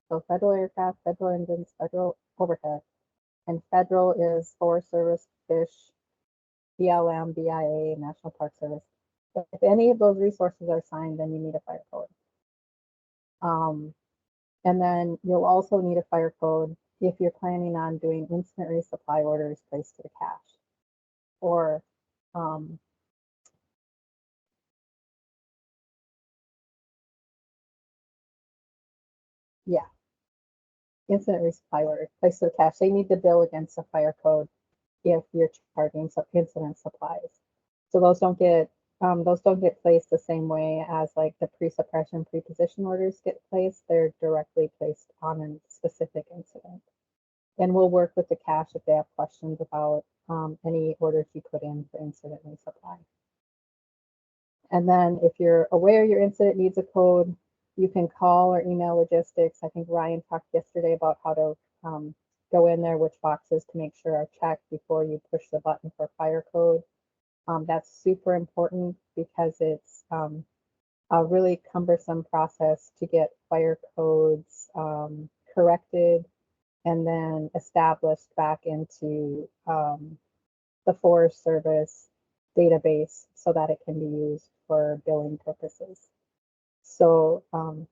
so federal aircraft, federal engines, federal overhead, and federal is Forest Service, Fish, BLM, BIA, National Park Service. If any of those resources are assigned, then you need a fire code. And then you'll also need a fire code if you're planning on doing incident resupply orders placed to the cache. Or yeah, incident resupply orders placed to the cache. They need to bill against a fire code if you're charging incident supplies. So those don't get placed the same way as like the pre-suppression pre-position orders get placed. They're directly placed on a specific incident. And we'll work with the cache if they have questions about any orders you put in for incident resupply. And then if you're aware your incident needs a code, you can call or email logistics. I think Ryan talked yesterday about how to go in there, which boxes to make sure are checked before you push the button for fire code. That's super important because it's a really cumbersome process to get fire codes corrected and then established back into the Forest Service database so that it can be used for billing purposes. So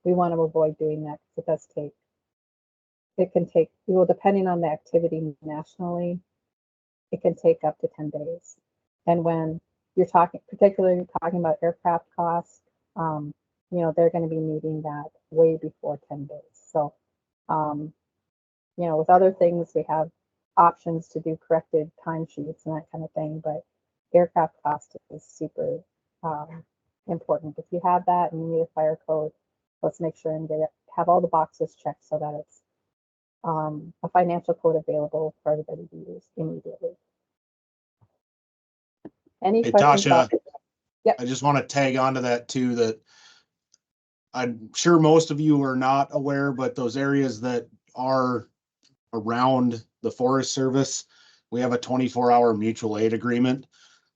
we want to avoid doing that because it does take it can take, well, depending on the activity nationally, it can take up to 10 days. And when you're talking, particularly talking about aircraft costs, you know, they're going to be needing that way before 10 days. So, you know, with other things, we have options to do corrected timesheets and that kind of thing, but aircraft cost is super important. If you have that and you need a fire code, let's make sure and get it, have all the boxes checked so that it's a financial code available for everybody to use immediately. Any Hey, questions? Tasha, Yep. I just want to tag onto that too, that I'm sure most of you are not aware, but those areas that are around the Forest Service, we have a 24-hour mutual aid agreement.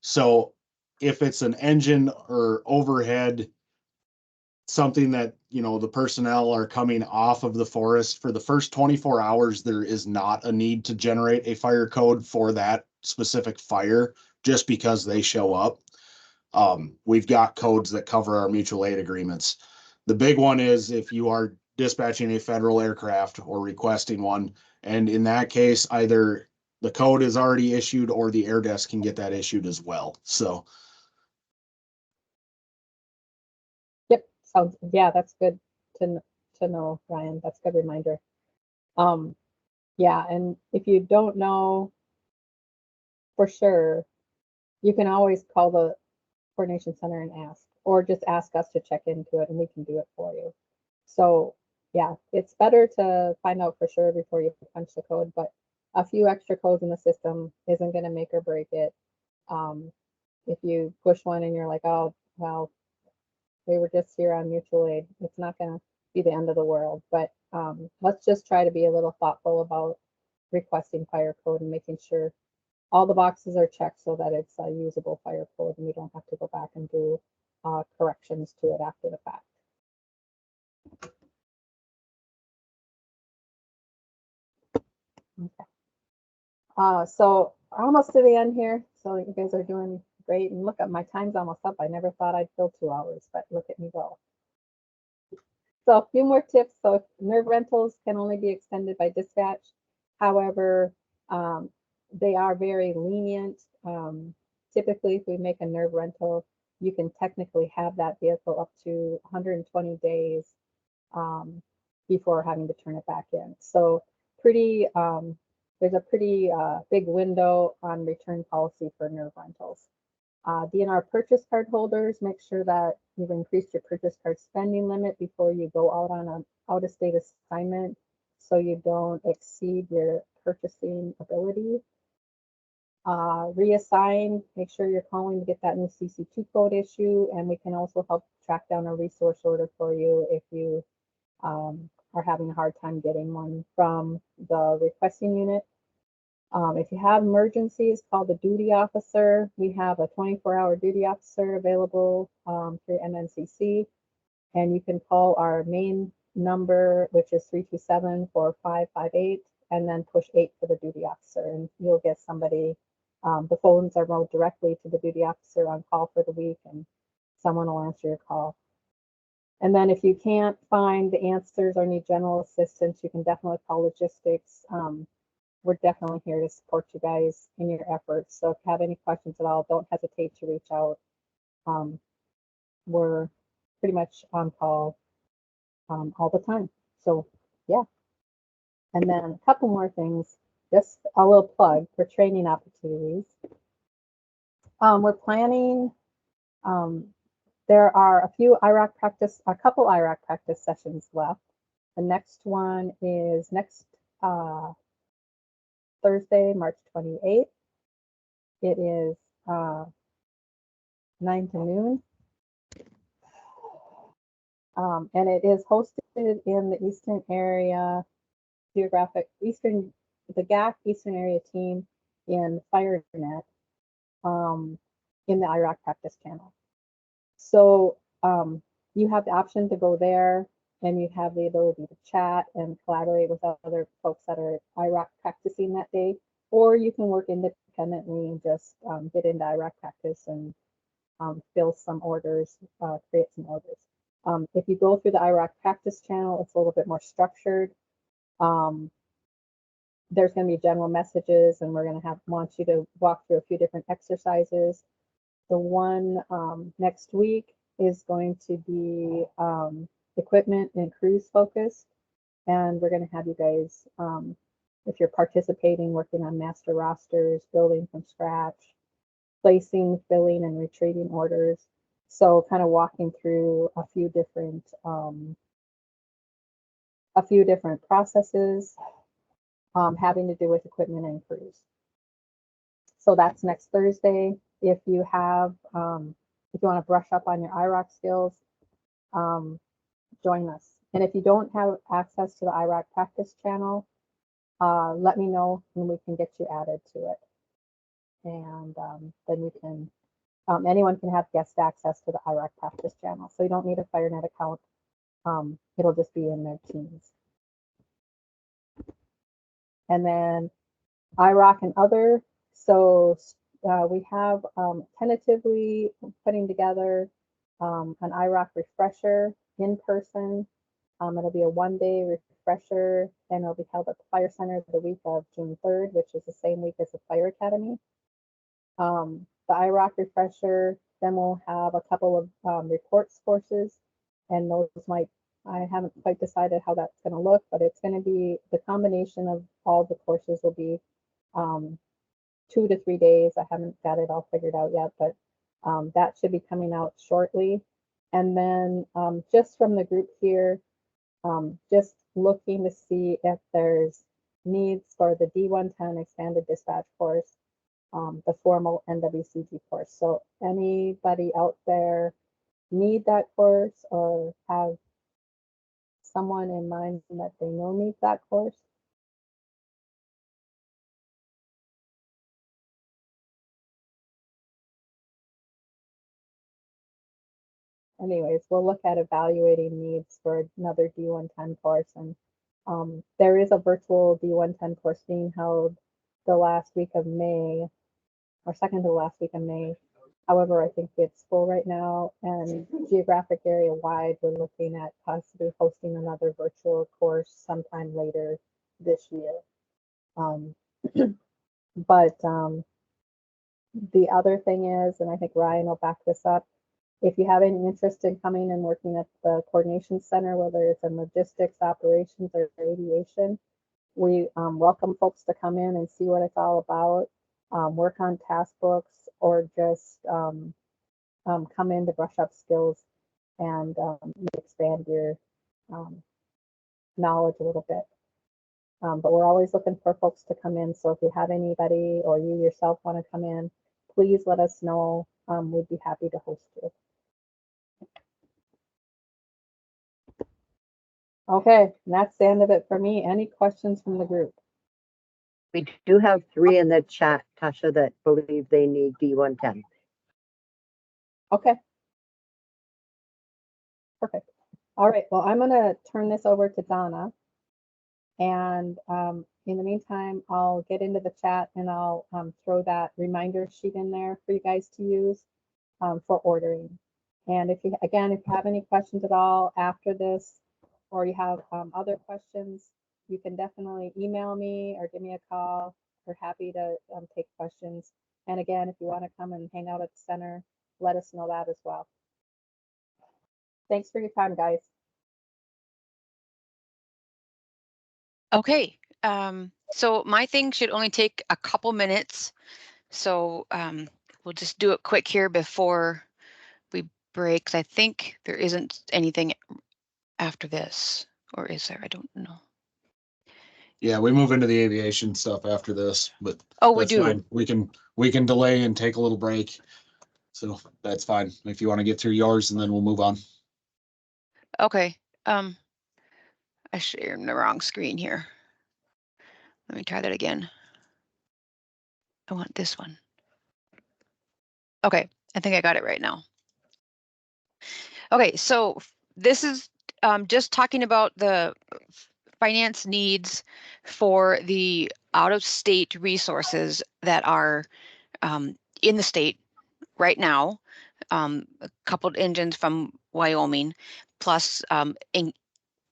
So if it's an engine or overhead, something that, you know, the personnel are coming off of the forest for the first 24 hours, there is not a need to generate a fire code for that specific fire just because they show up. We've got codes that cover our mutual aid agreements. The big one is if you are dispatching a federal aircraft or requesting one, and in that case, either the code is already issued or the air desk can get that issued as well. So Yep, sounds, yeah, that's good to know, Ryan. That's a good reminder. Yeah, and if you don't know for sure, you can always call the coordination center and ask, or just ask us to check into it and we can do it for you. So yeah, it's better to find out for sure before you punch the code, but a few extra codes in the system isn't going to make or break it. If you push one and you're like, oh, well, they were just here on mutual aid, it's not going to be the end of the world. But let's just try to be a little thoughtful about requesting fire code and making sure all the boxes are checked so that it's a usable fire code and we don't have to go back and do corrections to it after the fact. Okay. So we're almost to the end here. So you guys are doing great. And look at my time's almost up. I never thought I'd fill 2 hours, but look at me go. So a few more tips. So nerve rentals can only be extended by dispatch. However, they are very lenient. Typically, if we make a nerve rental, you can technically have that vehicle up to 120 days before having to turn it back in. So pretty, there's a pretty big window on return policy for nerve rentals. DNR purchase card holders, make sure that you've increased your purchase card spending limit before you go out on an out-of-state assignment so you don't exceed your purchasing ability. Reassign, make sure you're calling to get that new CC2 code issue, and we can also help track down a resource order for you if you are having a hard time getting one from the requesting unit. If you have emergencies, call the duty officer. We have a 24-hour duty officer available through MNCC, and you can call our main number, which is 327-4558, and then push 8 for the duty officer, and you'll get somebody. The phones are routed directly to the duty officer on call for the week, and someone will answer your call. And then if you can't find the answers or need general assistance, you can definitely call logistics. We're definitely here to support you guys in your efforts. So if you have any questions at all, don't hesitate to reach out. We're pretty much on call all the time. So yeah. And then a couple more things, just a little plug for training opportunities. We're planning, there are a couple IRAC practice sessions left. The next one is next Thursday, March 28th. It is 9 to noon. And it is hosted in the Eastern area, the GAC Eastern Area team in FireNet in the IRAC practice channel. So you have the option to go there and you have the ability to chat and collaborate with other folks that are IRAC practicing that day, or you can work independently and just get into IRAC practice and fill some orders, create some orders. If you go through the IRAC practice channel, it's a little bit more structured. There's going to be general messages, and we're going to want you to walk through a few different exercises. The one next week is going to be equipment and crews focused, and we're going to have you guys, if you're participating, working on master rosters, building from scratch, placing, filling, and retrieving orders. So kind of walking through a few different processes having to do with equipment and crews. So that's next Thursday. If you have, if you want to brush up on your IROC skills, join us. And if you don't have access to the IROC practice channel, let me know and we can get you added to it. And then you can, anyone can have guest access to the IROC practice channel. So you don't need a FireNet account. It'll just be in their Teams. And then IROC and other. So we have tentatively putting together an IROC refresher in person. It'll be a one-day refresher, and it'll be held at the Fire Center the week of June 3rd, which is the same week as the Fire Academy. The IROC refresher, then we'll have a couple of reports courses, and those might, I haven't quite decided how that's going to look, but it's going to be the combination of all the courses will be 2 to 3 days. I haven't got it all figured out yet, but that should be coming out shortly. And then just from the group here, just looking to see if there's needs for the D110 expanded dispatch course, the formal NWCG course. So anybody out there need that course or have someone in mind that they know needs that course? Anyways, we'll look at evaluating needs for another D110 course. And there is a virtual D110 course being held the last week of May, or second to last week of May. However, I think it's full right now, and geographic area wide, we're looking at possibly hosting another virtual course sometime later this year. But the other thing is, and I think Ryan will back this up, if you have any interest in coming and working at the coordination center, whether it's in logistics, operations, or aviation, we welcome folks to come in and see what it's all about, work on task books, or just come in to brush up skills and expand your knowledge a little bit. But we're always looking for folks to come in. So if you have anybody or you yourself want to come in, please let us know. We'd be happy to host you. Okay, and that's the end of it for me. Any questions from the group? We do have 3 in the chat, Tasha, that believe they need D110. Okay. Perfect. All right, well, I'm going to turn this over to Donna. And in the meantime, I'll get into the chat and I'll throw that reminder sheet in there for you guys to use for ordering. And if you, again, if you have any questions at all after this, or you have other questions, you can definitely email me or give me a call. We're happy to take questions. And again, if you want to come and hang out at the center, let us know that as well. Thanks for your time, guys. Okay, so my thing should only take a couple minutes. So we'll just do it quick here before we break. 'Cause I think there isn't anything after this, or is there? I don't know. Yeah, we move into the aviation stuff after this, but Oh, we that's do. fine. We can delay and take a little break. So that's fine. If you want to get through yours and then we'll move on. Okay. I shared in the wrong screen here. Let me try that again. I want this one. Okay, I think I got it right now. Okay, so this is just talking about the finance needs for the out-of-state resources that are in the state right now. A couple of engines from Wyoming, plus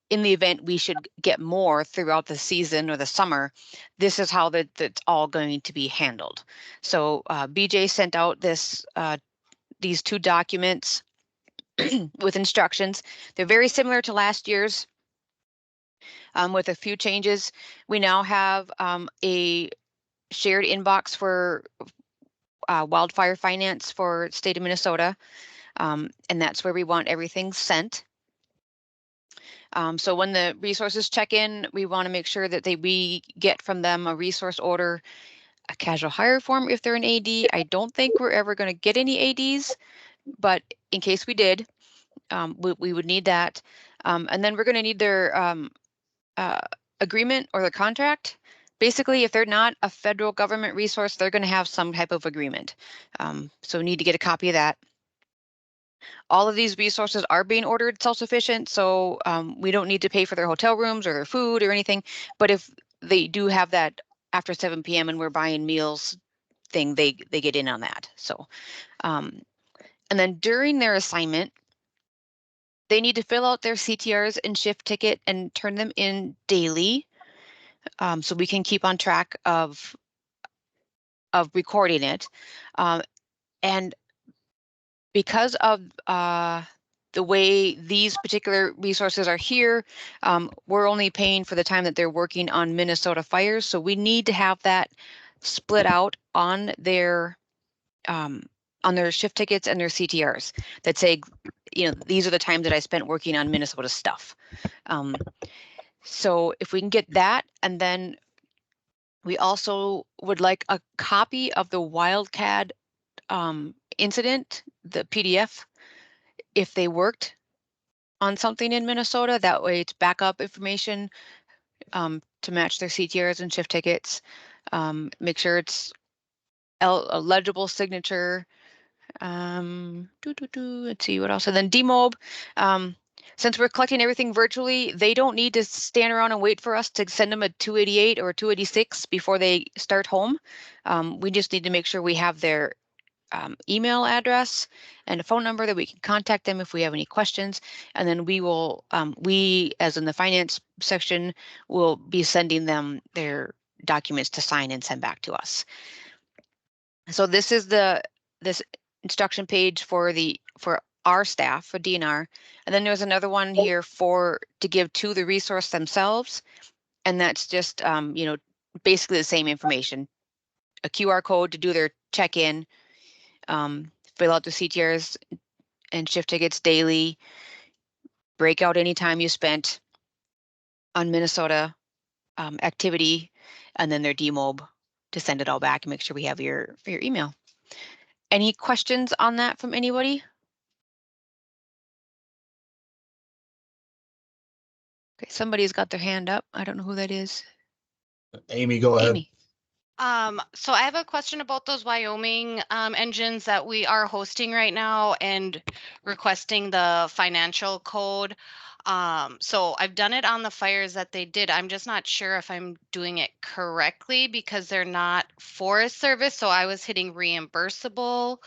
in the event we should get more throughout the season or the summer, this is how that's all going to be handled. So BJ sent out these 2 documents with instructions. They're very similar to last year's with a few changes. We now have a shared inbox for wildfire finance for state of Minnesota. And that's where we want everything sent. So when the resources check in, we want to make sure that we get from them a resource order, a casual hire form if they're an AD. I don't think we're ever going to get any ADs, but in case we did, we would need that. And then we're going to need their agreement or the contract. Basically, if they're not a federal government resource, they're going to have some type of agreement. So we need to get a copy of that. All of these resources are being ordered self-sufficient, so we don't need to pay for their hotel rooms or their food or anything. But if they do have that after 7 p.m. and we're buying meals thing, they get in on that. So, and then during their assignment, they need to fill out their CTRs and shift ticket and turn them in daily, so we can keep on track of recording it. And because of the way these particular resources are here, we're only paying for the time that they're working on Minnesota fires. So we need to have that split out on their shift tickets and their CTRs that say, these are the times that I spent working on Minnesota stuff. So if we can get that, and then we also would like a copy of the WildCAD incident, the PDF, if they worked on something in Minnesota. That way it's backup information to match their CTRs and shift tickets. Make sure it's a legible signature. Let's see what else. And then DMOB. Since we're collecting everything virtually, they don't need to stand around and wait for us to send them a 288 or 286 before they start home. We just need to make sure we have their email address and a phone number that we can contact them if we have any questions. And then we will, we as in the finance section, will be sending them their documents to sign and send back to us. So this is this instruction page for our staff, for DNR. And then there's another one here to give to the resource themselves. And that's just, basically the same information, a QR code to do their check-in, fill out the CTRs and shift tickets daily, break out any time you spent on Minnesota activity, and then their DMOB to send it all back and make sure we have your email. Any questions on that from anybody? Okay, somebody's got their hand up. I don't know who that is. Amy, go ahead. Amy. So I have a question about those Wyoming engines that we are hosting right now and requesting the financial code. So I've done it on the fires that they did. I'm just not sure if I'm doing it correctly because they're not Forest Service. So I was hitting reimbursable,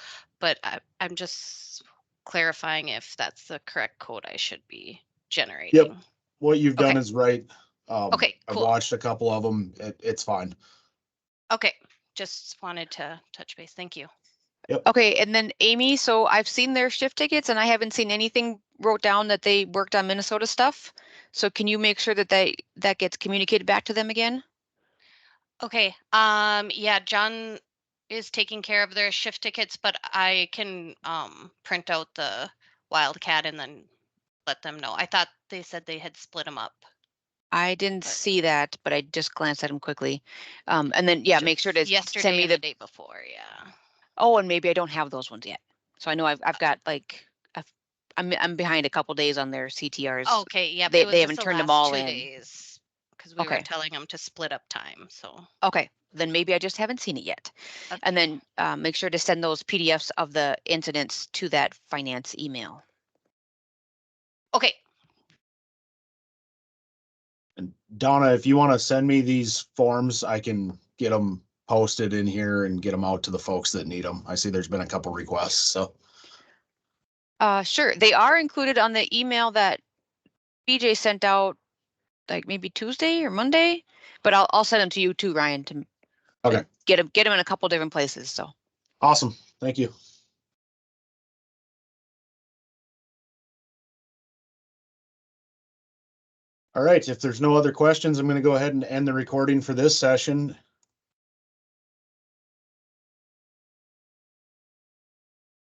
but I'm just clarifying if that's the correct code I should be generating. What you've done Okay. is right. Okay, cool. I've watched a couple of them. It's fine. Okay, just wanted to touch base. Thank you. Okay, and then Amy, so I've seen their shift tickets and I haven't seen anything wrote down that they worked on Minnesota stuff. So can you make sure that that gets communicated back to them again? Okay, yeah, John is taking care of their shift tickets, but I can print out the Wildcat and then let them know. I thought they said they had split them up. I didn't But- see that, but I just glanced at them quickly. And then, yeah, make sure to Yesterday send me and the the day before, yeah. Oh, and maybe I don't have those ones yet. So I know I've got like, I'm behind a couple days on their CTRs. Okay, yeah, They- it was they just haven't the turned them last all 2 in. days because we were Okay. telling them to split up time, so. Okay, then maybe I just haven't seen it yet. And Okay. then make sure to send those PDFs of the incidents to that finance email. Okay, And Donna, if you want to send me these forms, I can get them posted in here and get them out to the folks that need them. I see there's been a couple requests, so. Sure, they are included on the email that BJ sent out like maybe Tuesday or Monday, but I'll send them to you too, Ryan, to Okay, get them in a couple different places. So awesome. Thank you. All right, if there's no other questions, I'm going to go ahead and end the recording for this session.